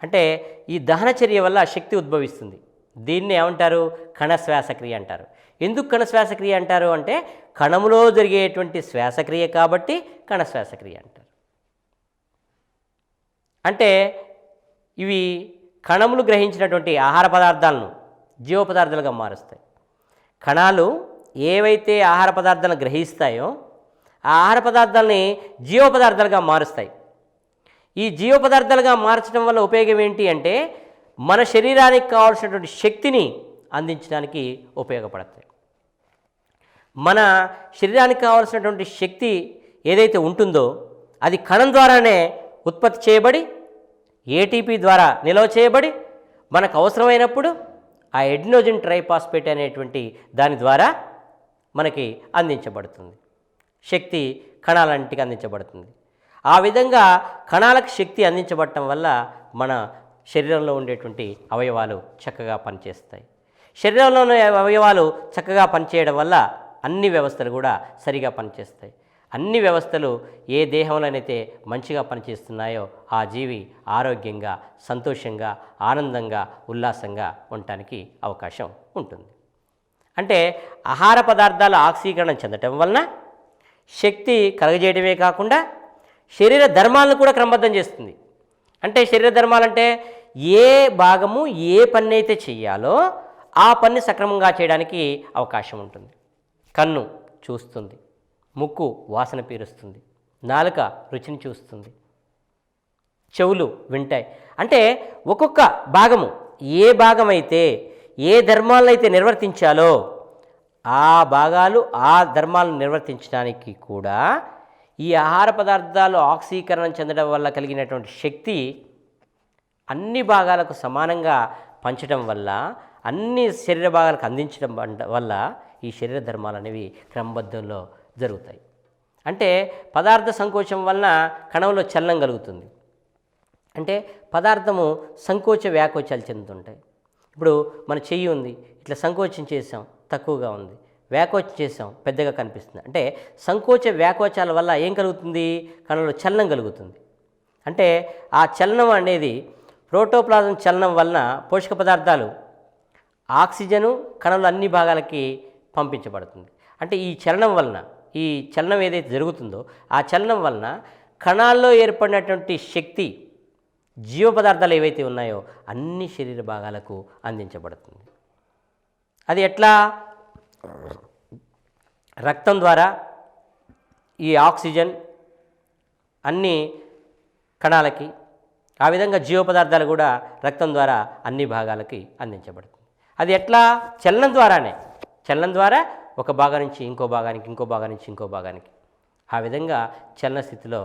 అంటే ఈ దహన చర్య వల్ల శక్తి ఉద్భవిస్తుంది. దీన్ని ఏమంటారు? కణ శ్వాసక్రియ అంటారు. ఎందుకు కణ శ్వాసక్రియ అంటారు అంటే కణములో జరిగేటువంటి శ్వాసక్రియ కాబట్టి కణ శ్వాసక్రియ అంటారు. అంటే ఇవి కణములు గ్రహించినటువంటి ఆహార పదార్థాలను జీవ పదార్థాలుగా మారుస్తాయి. కణాలు ఏవైతే ఆహార పదార్థాలను గ్రహిస్తాయో ఆ ఆహార పదార్థాలని జీవ పదార్థాలుగా మారుస్తాయి. ఈ జీవ పదార్థాలుగా మార్చడం వల్ల ఉపయోగం ఏంటి అంటే మన శరీరానికి కావాల్సినటువంటి శక్తిని అందించడానికి ఉపయోగపడతాయి. మన శరీరానికి కావాల్సినటువంటి శక్తి ఏదైతే ఉంటుందో అది కణం ద్వారానే ఉత్పత్తి చేయబడి ఏటీపీ ద్వారా నిల్వ చేయబడి మనకు అవసరమైనప్పుడు ఆ ఎడినోజిన్ ట్రైఫాస్ఫేట్ అనేటువంటి దాని ద్వారా మనకి అందించబడుతుంది. శక్తి కణాలన్నింటికి అందించబడుతుంది. ఆ విధంగా కణాలకు శక్తి అందించబడటం వల్ల మన శరీరంలో ఉండేటువంటి అవయవాలు చక్కగా పనిచేస్తాయి. శరీరంలోని అవయవాలు చక్కగా పనిచేయడం వల్ల అన్ని వ్యవస్థలు కూడా సరిగా పనిచేస్తాయి. అన్ని వ్యవస్థలు ఏ దేహంలోనైతే మంచిగా పనిచేస్తున్నాయో ఆ జీవి ఆరోగ్యంగా, సంతోషంగా, ఆనందంగా, ఉల్లాసంగా ఉండటానికి అవకాశం ఉంటుంది. అంటే ఆహార పదార్థాలు ఆక్సీకరణం చెందటం వలన శక్తి కలుగజేయడమే కాకుండా శరీర ధర్మాలను కూడా క్రమబద్ధం చేస్తుంది. అంటే శరీర ధర్మాలంటే ఏ భాగము ఏ పని అయితే చెయ్యాలో ఆ పని సక్రమంగా చేయడానికి అవకాశం ఉంటుంది. కన్ను చూస్తుంది, ముక్కు వాసన పీలుస్తుంది, నాలుక రుచిని చూస్తుంది, చెవులు వింటాయి. అంటే ఒక్కొక్క భాగము ఏ భాగమైతే ఏ ధర్మాలనైతే నిర్వర్తించాలో ఆ భాగాలు ఆ ధర్మాలను నిర్వర్తించడానికి కూడా ఈ ఆహార పదార్థాలు ఆక్సీకరణం చెందడం వల్ల కలిగినటువంటి శక్తి అన్ని భాగాలకు సమానంగా పంచడం వల్ల, అన్ని శరీర భాగాలకు అందించడం వల్ల ఈ శరీర ధర్మాలు అనేవి క్రమబద్ధంలో జరుగుతాయి. అంటే పదార్థ సంకోచం వలన కణంలో చలనం కలుగుతుంది. అంటే పదార్థము సంకోచ వ్యాకోచాలు చెందుతుంటాయి. ఇప్పుడు మన చెయ్యి ఉంది, ఇట్లా సంకోచం చేసాం తక్కువగా ఉంది, వ్యాకోచం చేసాం పెద్దగా కనిపిస్తుంది. అంటే సంకోచ వ్యాకోచాల వల్ల ఏం కలుగుతుంది? కణంలో చలనం కలుగుతుంది. అంటే ఆ చలనం అనేది ప్రోటోప్లాజం చలనం వలన పోషక పదార్థాలు ఆక్సిజను కణంలో అన్ని భాగాలకి పంపించబడుతుంది. అంటే ఈ చలనం ఏదైతే జరుగుతుందో ఆ చలనం వలన కణాల్లో ఏర్పడినటువంటి శక్తి, జీవ పదార్థాలు ఏవైతే ఉన్నాయో అన్ని శరీర భాగాలకు అందించబడుతుంది. అది ఎట్లా? రక్తం ద్వారా ఈ ఆక్సిజన్ అన్ని కణాలకి, ఆ విధంగా జీవ పదార్థాలు కూడా రక్తం ద్వారా అన్ని భాగాలకి అందించబడుతుంది. అది ఎట్లా? చలనం ద్వారానే. చలనం ద్వారా ఒక భాగం నుంచి ఇంకో భాగానికి, ఇంకో భాగం నుంచి ఇంకో భాగానికి, ఆ విధంగా చలన స్థితిలో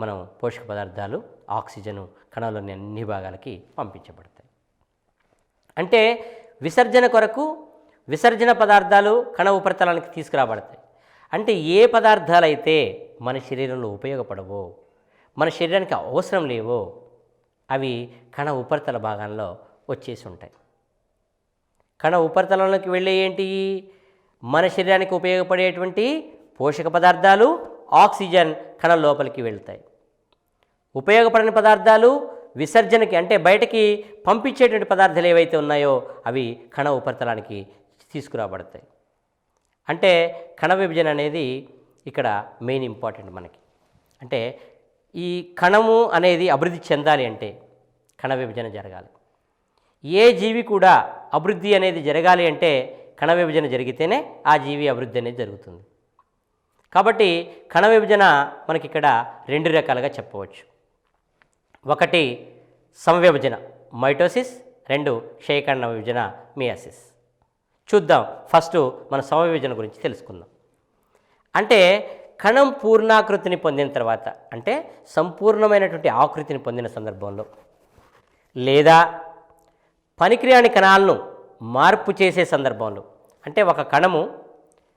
మనం పోషక పదార్థాలు ఆక్సిజను కణంలోని అన్ని భాగాలకి పంపించబడతాయి. అంటే విసర్జన కొరకు విసర్జన పదార్థాలు కణ ఉపరితలానికి తీసుకురాబడతాయి. అంటే ఏ పదార్థాలు అయితే మన శరీరంలో ఉపయోగపడవో, మన శరీరానికి అవసరం లేవో అవి కణ ఉపరితల భాగంలో వచ్చేసి ఉంటాయి. కణ ఉపరితలంలోకి వెళ్ళే ఏంటి? మన శరీరానికి ఉపయోగపడేటువంటి పోషక పదార్థాలు, ఆక్సిజన్ కణం లోపలికి వెళ్తాయి. ఉపయోగపడని పదార్థాలు విసర్జనకి, అంటే బయటకి పంపించేటువంటి పదార్థాలు ఏవైతే ఉన్నాయో అవి కణ ఉపరితలానికి తీసుకురాబడతాయి. అంటే కణ విభజన అనేది ఇక్కడ మెయిన్ ఇంపార్టెంట్ మనకి. అంటే ఈ కణము అనేది అభివృద్ధి చెందాలి అంటే కణ విభజన జరగాలి. ఏ జీవి కూడా అభివృద్ధి అనేది జరగాలి అంటే కణ విభజన జరిగితేనే ఆ జీవి అభివృద్ధి అనేది జరుగుతుంది. కాబట్టి కణ విభజన మనకి ఇక్కడ రెండు రకాలుగా చెప్పవచ్చు. ఒకటి సంవిభజన మైటోసిస్, రెండు క్షయకణ విభజన మియాసిస్. చూద్దాం. ఫస్ట్ మన సంవిభజన గురించి తెలుసుకుందాం. అంటే కణం పూర్ణాకృతిని పొందిన తర్వాత, అంటే సంపూర్ణమైనటువంటి ఆకృతిని పొందిన సందర్భంలో, లేదా పనికిరాని కణాలను మార్పు చేసే సందర్భంలో, అంటే ఒక కణము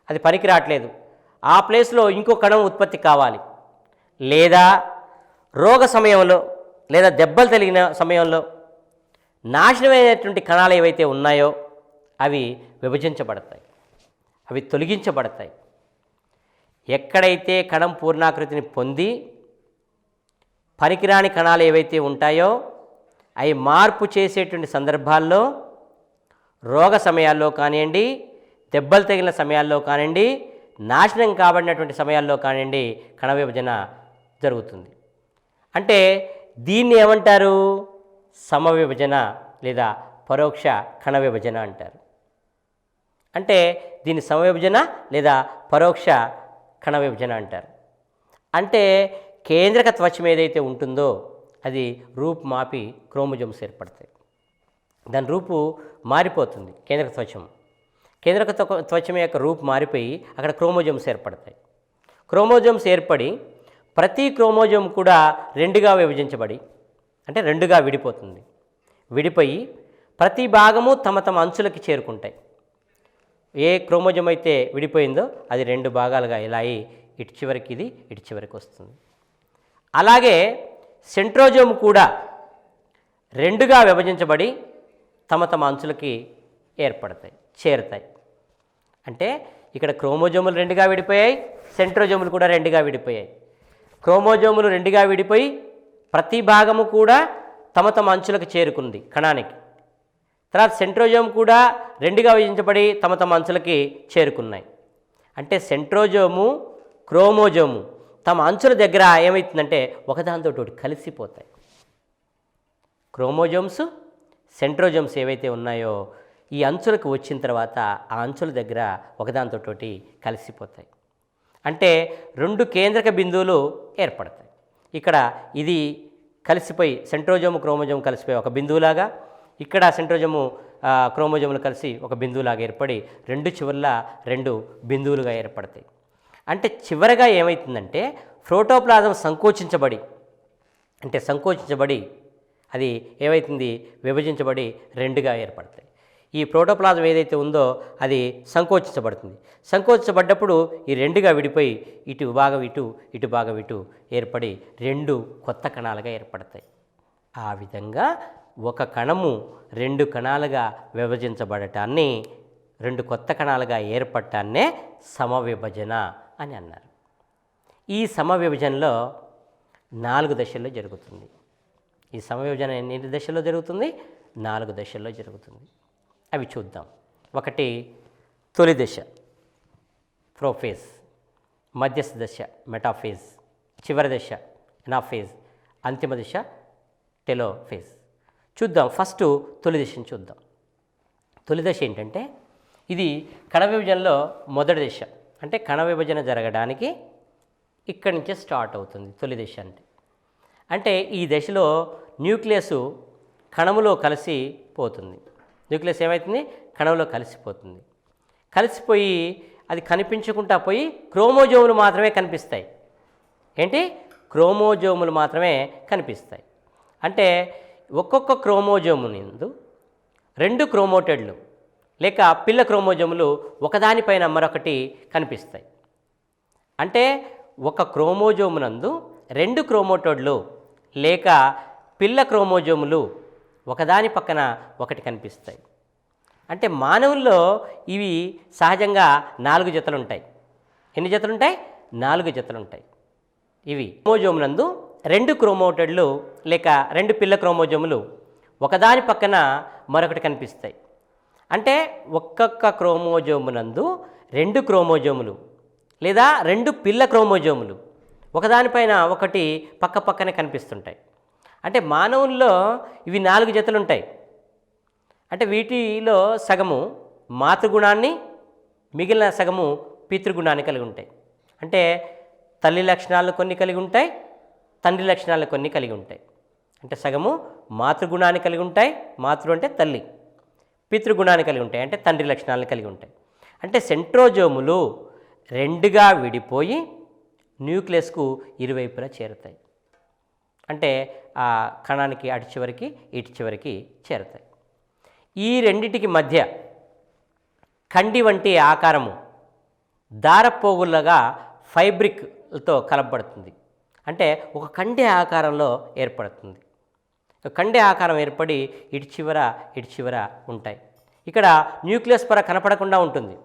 అది పనికి రావట్లేదు, ఆ ప్లేస్లో ఇంకో కణం ఉత్పత్తి కావాలి, లేదా రోగ సమయంలో లేదా దెబ్బలు తగిలిన సమయంలో నాశనమైనటువంటి కణాలు ఏవైతే ఉన్నాయో అవి విభజించబడతాయి, అవి తొలగించబడతాయి. ఎక్కడైతే కణం పూర్ణాకృతిని పొంది పనికిరాని కణాలు ఏవైతే ఉంటాయో అవి మార్పు చేసేటువంటి సందర్భాల్లో, రోగ సమయాల్లో కానివ్వండి, దెబ్బలు తగిలిన సమయాల్లో కానివ్వండి, నాశనం కాబడినటువంటి సమయాల్లో కానివ్వండి, కణ విభజన జరుగుతుంది. అంటే దీన్ని ఏమంటారు? సమవిభజన లేదా పరోక్ష కణ విభజన అంటారు. అంటే దీన్ని సమవిభజన లేదా పరోక్ష కణ విభజన అంటారు. అంటే కేంద్రక త్వచం ఏదైతే ఉంటుందో అది రూపు మాపి క్రోమోజోమ్స్ ఏర్పడతాయి. దాని రూపు మారిపోతుంది. కేంద్రక త్వచం యొక్క రూపు మారిపోయి అక్కడ క్రోమోజోమ్స్ ఏర్పడతాయి. క్రోమోజోమ్స్ ఏర్పడి ప్రతి క్రోమోజోమ్ కూడా రెండుగా విభజించబడి, అంటే రెండుగా విడిపోతుంది. విడిపోయి ప్రతి భాగము తమ తమ అంచులకి చేరుకుంటాయి. ఏ క్రోమోజోమ్ అయితే విడిపోయిందో అది రెండు భాగాలుగా ఇలా అయి ఇటు చివరికి ఇది, ఇటు చివరికి వస్తుంది. అలాగే సెంట్రోజోమ్ కూడా రెండుగా విభజించబడి తమ తమ అంచులకి చేరుతాయి. అంటే ఇక్కడ క్రోమోజోములు రెండుగా విడిపోయాయి, సెంట్రోజోములు కూడా రెండుగా విడిపోయాయి. క్రోమోజోములు రెండుగా విడిపోయి ప్రతి భాగము కూడా తమ తమ అంచులకు చేరుకుంది కణానికి. తర్వాత సెంట్రోజోమ్ కూడా రెండుగా విభజించబడి తమ తమ అంచులకి చేరుకున్నాయి. అంటే సెంట్రోజోము క్రోమోజోము తమ అంచుల దగ్గర ఏమవుతుందంటే ఒకదానితో ఒకటి కలిసిపోతాయి. క్రోమోజోమ్స్ సెంట్రోజోమ్స్ ఏవైతే ఉన్నాయో ఈ అంచులకు వచ్చిన తర్వాత ఆ అంచుల దగ్గర ఒకదానితో ఒకటి కలిసిపోతాయి. అంటే రెండు కేంద్రక బిందువులు ఏర్పడతాయి. ఇక్కడ ఇది కలిసిపోయి సెంట్రోజోము క్రోమోజోము కలిసిపోయి ఒక బిందువులాగా, ఇక్కడ సెంట్రోజోము క్రోమోజోములు కలిసి ఒక బిందువులాగా ఏర్పడి రెండు చివర్ల రెండు బిందువులుగా ఏర్పడతాయి. అంటే చివరగా ఏమవుతుందంటే ప్రోటోప్లాజం సంకోచించబడి అది ఏమవుతుంది విభజించబడి రెండుగా ఏర్పడతాయి. ఈ ప్రోటోప్లాజం ఏదైతే ఉందో అది సంకోచించబడుతుంది. సంకోచించబడ్డప్పుడు ఈ రెండుగా విడిపోయి ఇటు భాగం ఇటు భాగం ఇటు ఏర్పడి రెండు కొత్త కణాలుగా ఏర్పడతాయి. ఆ విధంగా ఒక కణము రెండు కణాలుగా విభజించబడటాన్ని, రెండు కొత్త కణాలుగా ఏర్పడటాన్నే సమవిభజన అని అన్నారు. ఈ సమవిభజనలో 4 దశల్లో జరుగుతుంది. ఈ సమవిభజన ఎన్ని దశల్లో జరుగుతుంది? 4 దశల్లో జరుగుతుంది. అవి చూద్దాం. ఒకటి తొలి దశ ప్రోఫేజ్, మధ్యస్థ దశ మెటాఫేజ్, చివరి దశ ఎనాఫేజ్, అంతిమ దశ టెలోఫేజ్. చూద్దాం. ఫస్ట్ తొలి దశను చూద్దాం. తొలి దశ ఏంటంటే ఇది కణ విభజనలో మొదటి దశ. అంటే కణ విభజన జరగడానికి ఇక్కడి నుంచే స్టార్ట్ అవుతుంది తొలి దశ. అంటే ఈ దశలో న్యూక్లియస్ కణములో కలిసిపోతుంది. న్యూక్లియస్ ఏమవుతుంది? కణంలో కలిసిపోతుంది. కలిసిపోయి అది కనిపించకుండా పోయి క్రోమోజోములు మాత్రమే కనిపిస్తాయి. ఏంటి? క్రోమోజోములు మాత్రమే కనిపిస్తాయి. అంటే ఒక్కొక్క క్రోమోజోము నందు 2 క్రోమోటెడ్లు లేక పిల్ల క్రోమోజోములు ఒకదానిపైన మరొకటి కనిపిస్తాయి. అంటే ఒక క్రోమోజోమునందు 2 క్రోమోటోడ్లు లేక పిల్ల క్రోమోజోములు ఒకదాని పక్కన ఒకటి కనిపిస్తాయి. అంటే మానవుల్లో ఇవి సహజంగా 4 జతలు ఉంటాయి. ఎన్ని జతలు ఉంటాయి? 4 జతలు ఉంటాయి. ఇవి క్రోమోజోమునందు 2 క్రోమోటోడ్లు లేక 2 పిల్ల క్రోమోజోములు ఒకదాని పక్కన మరొకటి కనిపిస్తాయి. అంటే ఒక్కొక్క క్రోమోజోమునందు 2 క్రోమోజోములు లేదా 2 పిల్ల క్రోమోజోములు ఒకదానిపైన ఒకటి పక్క పక్కనే కనిపిస్తుంటాయి. అంటే మానవుల్లో ఇవి 4 జతలు ఉంటాయి. అంటే వీటిలో సగము మాతృగుణాన్ని, మిగిలిన సగము పితృగుణాన్ని కలిగి ఉంటాయి. అంటే తల్లి లక్షణాలను కొన్ని కలిగి ఉంటాయి, తండ్రి లక్షణాలను కొన్ని కలిగి ఉంటాయి. అంటే సగము మాతృగుణాన్ని కలిగి ఉంటాయి, మాతృ అంటే తల్లి, పితృగుణాన్ని కలిగి ఉంటాయి అంటే తండ్రి లక్షణాలను కలిగి ఉంటాయి. అంటే సెంట్రోజోములు 2గా విడిపోయి న్యూక్లియస్కు ఇరువైపులా చేరుతాయి. అంటే ఆ కణానికి అటు చివరికి ఇటు చివరికి చేరుతాయి. ఈ రెండిటికి మధ్య కండి వంటి ఆకారము దారపోగులుగా ఫైబ్రిక్తో కలపబడుతుంది. అంటే ఒక కండి ఆకారంలో ఏర్పడుతుంది. కండి ఆకారం ఏర్పడి ఇటు చివర ఉంటాయి. ఇక్కడ న్యూక్లియస్ పొర కనపడకుండా ఉంటుంది.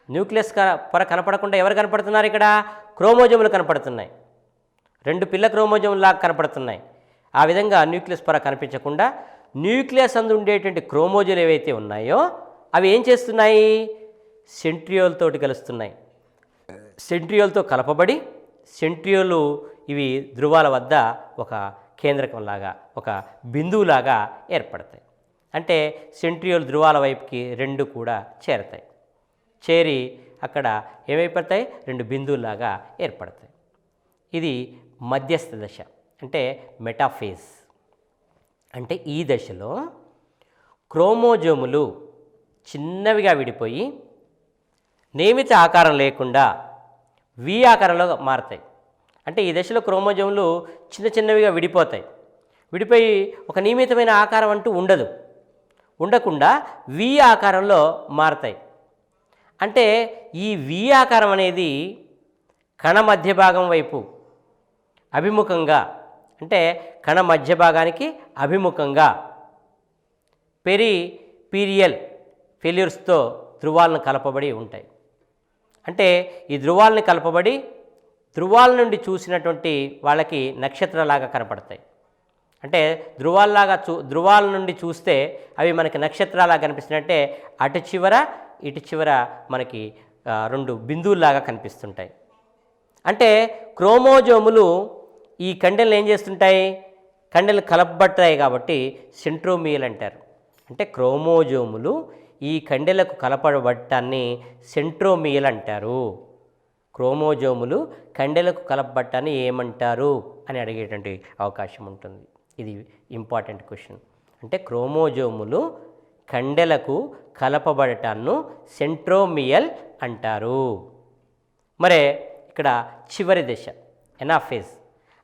న్యూక్లియస్ పొర కనపడకుండా ఎవరు కనపడుతున్నారు? ఇక్కడ క్రోమోజోములు కనపడుతున్నాయి. 2 పిల్ల క్రోమోజోములాగా కనపడుతున్నాయి. ఆ విధంగా న్యూక్లియస్ పొర కనిపించకుండా న్యూక్లియస్ అందు ఉండేటువంటి క్రోమోజోలు ఏవైతే ఉన్నాయో అవి ఏం చేస్తున్నాయి? సెంట్రియోల్ తోటి కలుస్తున్నాయి. సెంట్రియోల్తో కలపబడి సెంట్రియోలు ఇవి ధృవాల వద్ద ఒక కేంద్రకంలాగా ఒక బిందువులాగా ఏర్పడతాయి. అంటే సెంట్రియోల్ ధృవాల వైపుకి 2 కూడా చేరతాయి. చేరి అక్కడ ఏమైపోతాయి? 2 బిందువులాగా ఏర్పడతాయి. ఇది మధ్యస్థ దశ అంటే మెటాఫేజ్. అంటే ఈ దశలో క్రోమోజోములు చిన్నవిగా విడిపోయి నియమిత ఆకారం లేకుండా వి ఆకారంలో మారతాయి. అంటే ఈ దశలో క్రోమోజోములు చిన్నవిగా విడిపోతాయి. విడిపోయి ఒక నియమితమైన ఆకారం అంటూ ఉండకుండా వి ఆకారంలో మారతాయి. అంటే ఈ వి ఆకారం అనేది కణ మధ్య భాగం వైపు అభిముఖంగా, అంటే కణ మధ్య భాగానికి అభిముఖంగా పెరిపీరియల్ ఫెల్యూర్స్తో ధృవాలను కలపబడి ఉంటాయి. అంటే ఈ ధృవాలని కలపబడి ధృవాల నుండి చూసినటువంటి వాళ్ళకి నక్షత్రాలాగా కనపడతాయి. అంటే ధృవాల నుండి చూస్తే అవి మనకి నక్షత్రాలాగా కనిపిస్తున్నాయంటే అటు చివర ఇటు చివర మనకి రెండు బిందువుల్లాగా కనిపిస్తుంటాయి. అంటే క్రోమోజోములు ఈ కండెలను ఏం చేస్తుంటాయి, కండెలు కలపబడతాయి కాబట్టి సెంట్రోమియల్ అంటారు. అంటే క్రోమోజోములు ఈ కండెలకు కలపబడటాన్ని సెంట్రోమియల్ అంటారు. క్రోమోజోములు కండెలకు కలపబట్టాన్ని ఏమంటారు అని అడిగేటువంటి అవకాశం ఉంటుంది. ఇది ఇంపార్టెంట్ క్వశ్చన్. అంటే క్రోమోజోములు కండెలకు కలపబడటాన్ని సెంట్రోమియల్ అంటారు. మరే ఇక్కడ చివరి దశ ఎనాఫేజ్.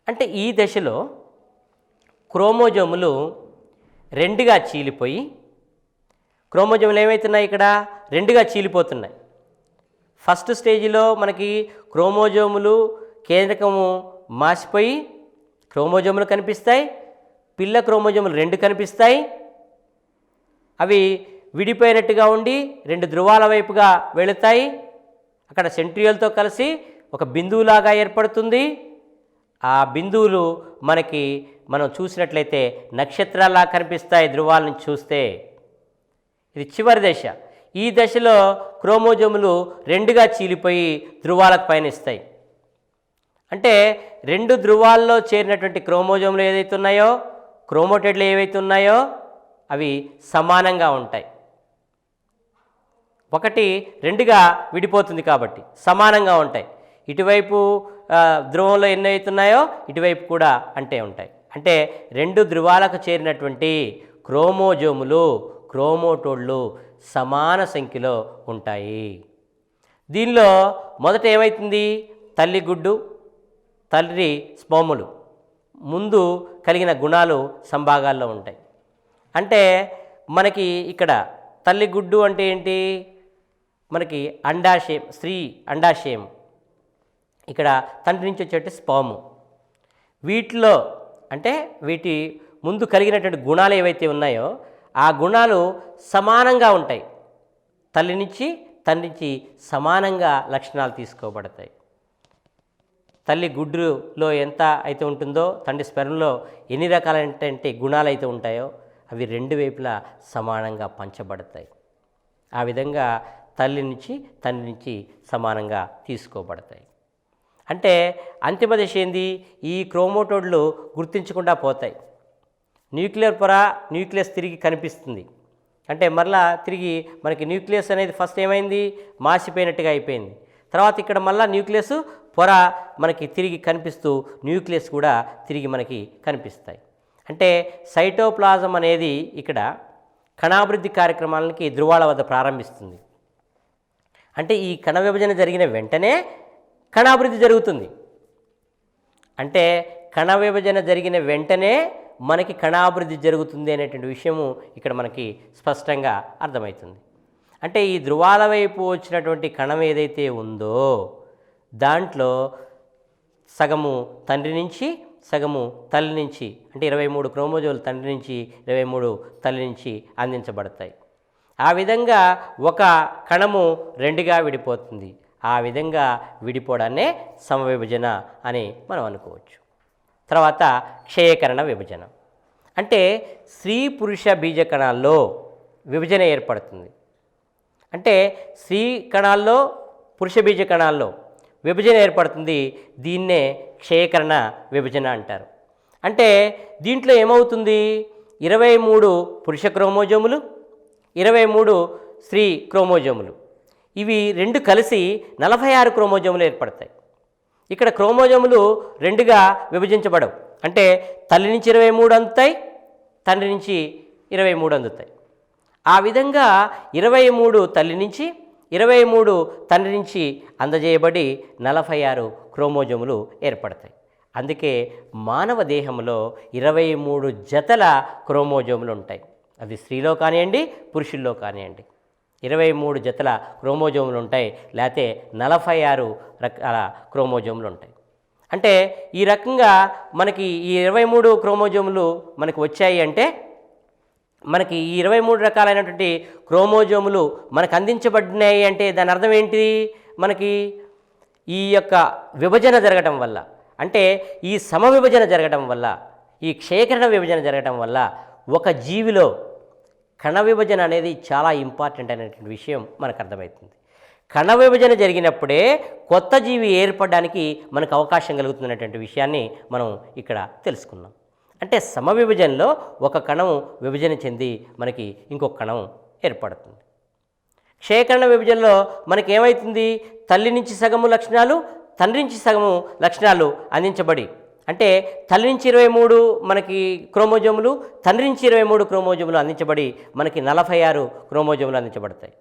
అంటే ఈ దశలో క్రోమోజోములు రెండుగా చీలిపోయి, క్రోమోజోములు ఏమవుతున్నాయి, ఇక్కడ రెండుగా చీలిపోతున్నాయి. ఫస్ట్ స్టేజిలో మనకి క్రోమోజోములు కేంద్రకము మాసిపోయి క్రోమోజోములు కనిపిస్తాయి, పిల్ల క్రోమోజోములు రెండు కనిపిస్తాయి. అవి విడిపోయినట్టుగా ఉండి రెండు ధృవాల వైపుగా వెళుతాయి. అక్కడ సెంట్రియోల్తో కలిసి ఒక బిందువులాగా ఏర్పడుతుంది. ఆ బిందువులు మనం చూసినట్లయితే నక్షత్రాల్లా కనిపిస్తాయి ధృవాల నుంచి చూస్తే. ఇది చివరి దశ. ఈ దశలో క్రోమోజోములు రెండుగా చీలిపోయి ధృవాలకు పయనిస్తాయి. అంటే రెండు ధృవాల్లో చేరినటువంటి క్రోమోజోములు ఏదైతే ఉన్నాయో, క్రోమోటైడ్లు ఏవైతే ఉన్నాయో అవి సమానంగా ఉంటాయి. ఒకటి రెండుగా విడిపోతుంది కాబట్టి సమానంగా ఉంటాయి. ఇటువైపు ధ్రువంలో ఎన్ని అవుతున్నాయో ఇటువైపు కూడా అంతే ఉంటాయి. అంటే రెండు ధృవాలకు చేరినటువంటి క్రోమోజోములు, క్రోమోటోడ్లు సమాన సంఖ్యలో ఉంటాయి. దీనిలో మొదట ఏమవుతుంది, తల్లి గుడ్డు, తల్లి స్పర్ములు ముందు కలిగిన గుణాలు సంభాగాల్లో ఉంటాయి. అంటే మనకి ఇక్కడ తల్లి గుడ్డు అంటే ఏంటి, మనకి అండాశయం, స్త్రీ అండాశయం, ఇక్కడ తండ్రి నుంచి వచ్చేటి స్పర్మ్. వీటిలో అంటే వీటి ముందు కలిగినటువంటి గుణాలు ఏవైతే ఉన్నాయో ఆ గుణాలు సమానంగా ఉంటాయి. తల్లి నుంచి తండ్రి నుంచి సమానంగా లక్షణాలు తీసుకోబడతాయి. తల్లి గుడ్డులో ఎంత అయితే ఉంటుందో తండ్రి స్పెర్మ్లో ఎన్ని రకాలైనటువంటి గుణాలు అయితే ఉంటాయో అవి రెండు వైపులా సమానంగా పంచబడతాయి. ఆ విధంగా తల్లి నుంచి తండ్రి నుంచి సమానంగా తీసుకోబడతాయి. అంటే అంతిమ దశ ఏంది, ఈ క్రోమోటోడ్లు గుర్తించకుండా పోతాయి. న్యూక్లియర్ పొర, న్యూక్లియస్ తిరిగి కనిపిస్తుంది. అంటే మరలా తిరిగి మనకి న్యూక్లియస్ అనేది ఫస్ట్ ఏమైంది, మాసిపోయినట్టుగా అయిపోయింది. తర్వాత ఇక్కడ మళ్ళీ న్యూక్లియస్ పొర మనకి తిరిగి కనిపిస్తూ న్యూక్లియస్ కూడా తిరిగి మనకి కనిపిస్తాయి. అంటే సైటోప్లాజం అనేది ఇక్కడ కణాభివృద్ధి కార్యక్రమాలకి ధృవాల వద్ద ప్రారంభిస్తుంది. అంటే ఈ కణ విభజన జరిగిన వెంటనే కణాభివృద్ధి జరుగుతుంది. అంటే కణ విభజన జరిగిన వెంటనే మనకి కణాభివృద్ధి జరుగుతుంది అనేటువంటి విషయము ఇక్కడ మనకి స్పష్టంగా అర్థమవుతుంది. అంటే ఈ ధృవాల వైపు వచ్చినటువంటి కణం ఏదైతే ఉందో దాంట్లో సగము తండ్రి నుంచి సగము తల్లి నుంచి, అంటే 23 క్రోమోజోములు తండ్రి నుంచి 23 తల్లి నుంచి అందించబడతాయి. ఆ విధంగా ఒక కణము రెండుగా విడిపోతుంది. ఆ విధంగా విడిపోవడాన్నే సమవిభజన అని మనం అనుకోవచ్చు. తర్వాత క్షయకరణ విభజన. అంటే స్త్రీ పురుష బీజ కణాల్లో విభజన ఏర్పడుతుంది. అంటే స్త్రీ కణాల్లో పురుష బీజ కణాల్లో విభజన ఏర్పడుతుంది. దీన్నే క్షయకరణ విభజన అంటారు. అంటే దీంట్లో ఏమవుతుంది, 23 పురుష క్రోమోజోములు, 23 స్త్రీ క్రోమోజోములు, ఇవి రెండు కలిసి 46 క్రోమోజోములు ఏర్పడతాయి. ఇక్కడ క్రోమోజోములు రెండుగా విభజించబడవు. అంటే తల్లి నుంచి 23 అందుతాయి, తండ్రి నుంచి 23 అందుతాయి. ఆ విధంగా 23 తల్లి నుంచి 23 తండ్రి నుంచి అందజేయబడి 46 క్రోమోజోములు ఏర్పడతాయి. అందుకే మానవ దేహంలో 23 జతల క్రోమోజోములు ఉంటాయి. అది స్త్రీలో కానివ్వండి, పురుషుల్లో కానివ్వండి 23 జతల క్రోమోజోములు ఉంటాయి. లేకపోతే 46 రకాల క్రోమోజోములు ఉంటాయి. అంటే ఈ రకంగా మనకి ఈ 23 క్రోమోజోములు మనకు వచ్చాయి. అంటే మనకి ఈ 23 రకాలైనటువంటి క్రోమోజోములు మనకు అందించబడినాయి. అంటే దాని అర్థం ఏంటి, మనకి ఈ యొక్క విభజన జరగడం వల్ల, అంటే ఈ సమవిభజన జరగడం వల్ల, ఈ క్షయకరణ విభజన జరగడం వల్ల ఒక జీవిలో కణ విభజన అనేది చాలా ఇంపార్టెంట్ అనేటువంటి విషయం మనకు అర్థమవుతుంది. కణ విభజన జరిగినప్పుడే కొత్త జీవి ఏర్పడడానికి మనకు అవకాశం కలుగుతున్నటువంటి విషయాన్ని మనం ఇక్కడ తెలుసుకున్నాం. అంటే సమవిభజనలో ఒక కణం విభజన చెంది మనకి ఇంకొక కణం ఏర్పడుతుంది. క్షయకరణ విభజనలో మనకి ఏమవుతుంది, తల్లి నుంచి సగము లక్షణాలు, తండ్రి నుంచి సగము లక్షణాలు అందించబడి, అంటే తల్లి నుంచి 23 మనకి క్రోమోజోములు, తండ్రి నుంచి 23 క్రోమోజోములు అందించబడి మనకి 46 క్రోమోజోములు అందించబడతాయి.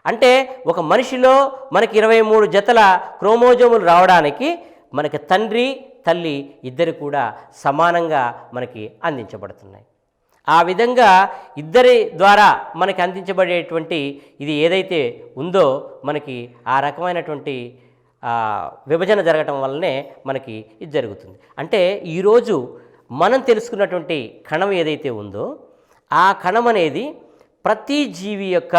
అంటే ఒక మనిషిలో మనకి 23 జతల క్రోమోజోములు రావడానికి మనకి తండ్రి తల్లి ఇద్దరు కూడా సమానంగా మనకి అందించబడుతున్నాయి. ఆ విధంగా ఇద్దరి ద్వారా మనకి అందించబడేటువంటి ఇది ఏదైతే ఉందో మనకి ఆ రకమైనటువంటి విభజన జరగటం వల్లనే మనకి ఇది జరుగుతుంది. అంటే ఈరోజు మనం తెలుసుకున్నటువంటి కణం ఏదైతే ఉందో ఆ కణం అనేది ప్రతి జీవి యొక్క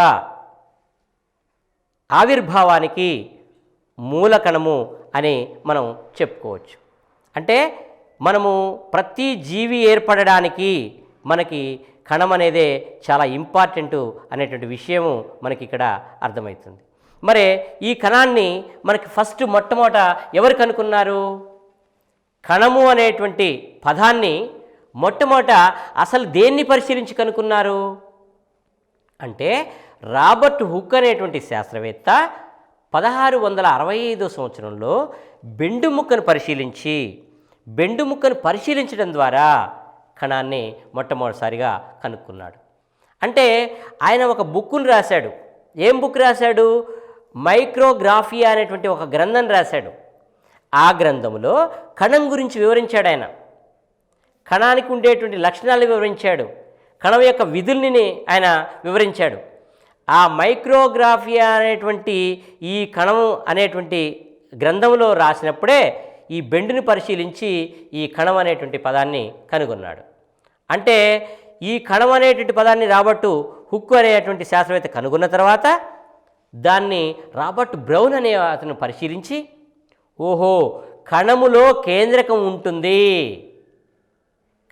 ఆవిర్భావానికి మూల కణము అని మనం చెప్పుకోవచ్చు. అంటే మనము ప్రతి జీవి ఏర్పడడానికి మనకి కణం అనేదే చాలా ఇంపార్టెంటు అనేటువంటి విషయము మనకి ఇక్కడ అర్థమవుతుంది. మరి ఈ కణాన్ని మనకి ఫస్ట్ మొట్టమొదట ఎవరు కనుక్కున్నారు? కణము అనేటువంటి పదాన్ని మొట్టమొదట అసలు దేన్ని పరిశీలించి కనుక్కున్నారు అంటే రాబర్ట్ హుక్ అనేటువంటి శాస్త్రవేత్త 1665 సంవత్సరంలో బెండు ముక్కను పరిశీలించడం ద్వారా కణాన్ని మొట్టమొదటిసారిగా కనుక్కున్నాడు. అంటే ఆయన ఒక బుక్కును రాశాడు. ఏం బుక్ రాశాడు? మైక్రోగ్రాఫియా అనేటువంటి ఒక గ్రంథం రాశాడు. ఆ గ్రంథంలో కణం గురించి వివరించాడు. ఆయన కణానికి ఉండేటువంటి లక్షణాలు వివరించాడు, కణం యొక్క విధుల్ని ఆయన వివరించాడు. ఆ మైక్రోగ్రాఫియా అనేటువంటి ఈ కణం అనేటువంటి గ్రంథంలో రాసినప్పుడే ఈ బెండుని పరిశీలించి ఈ కణం అనేటువంటి పదాన్ని కనుగొన్నాడు. అంటే ఈ కణం అనేటువంటి పదాన్ని రాబర్ట్ హుక్ అనేటువంటి శాస్త్రవేత్త కనుగొన్న తర్వాత దాన్ని రాబర్ట్ బ్రౌన్ అనే అతను పరిశీలించి, ఓహో కణములో కేంద్రకం ఉంటుంది,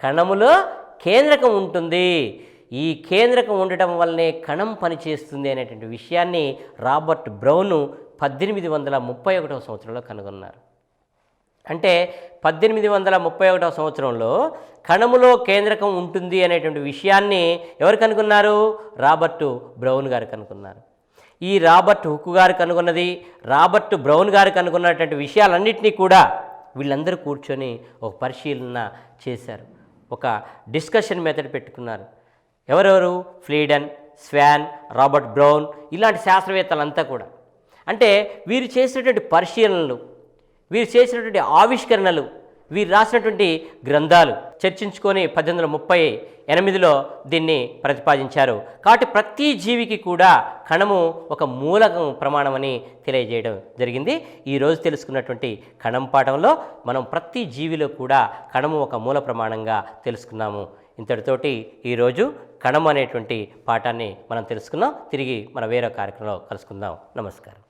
కణములో కేంద్రకం ఉంటుంది, ఈ కేంద్రకం ఉండటం వల్లనే కణం పనిచేస్తుంది అనేటువంటి విషయాన్ని రాబర్ట్ బ్రౌన్ 1831 సంవత్సరంలో కనుగొన్నారు. అంటే 1831 సంవత్సరంలో కణములో కేంద్రకం ఉంటుంది అనేటువంటి విషయాన్ని ఎవరు కనుగొన్నారు? రాబర్ట్ బ్రౌన్ గారు కనుగొన్నారు. ఈ రాబర్ట్ హుక్ గారు కనుగొన్నది, రాబర్ట్ బ్రౌన్ గారు కనుగొన్నటువంటి విషయాలన్నింటినీ కూడా వీళ్ళందరూ కూర్చొని ఒక పరిశీలన చేశారు, ఒక డిస్కషన్ మెథడ్ పెట్టుకున్నారు. ఎవరెవరు? ఫ్లీడన్, స్వాన్, రాబర్ట్ బ్రౌన్ ఇలాంటి శాస్త్రవేత్తలంతా కూడా. అంటే వీరు చేసినటువంటి పరిశీలనలు, వీరు చేసినటువంటి ఆవిష్కరణలు, వీరు రాసినటువంటి గ్రంథాలు చర్చించుకొని 1838లో దీన్ని ప్రతిపాదించారు. కాబట్టి ప్రతి జీవికి కూడా కణము ఒక మూలకం ప్రమాణమని తెలియజేయడం జరిగింది. ఈరోజు తెలుసుకున్నటువంటి కణం పాఠంలో మనం ప్రతి జీవిలో కూడా కణము ఒక మూల ప్రమాణంగా తెలుసుకున్నాము. ఇంతటితోటి ఈరోజు కణం అనేటువంటి పాఠాన్ని మనం తెలుసుకున్నాం. తిరిగి మన వేరే కార్యక్రమంలో కలుసుకుందాం. నమస్కారం.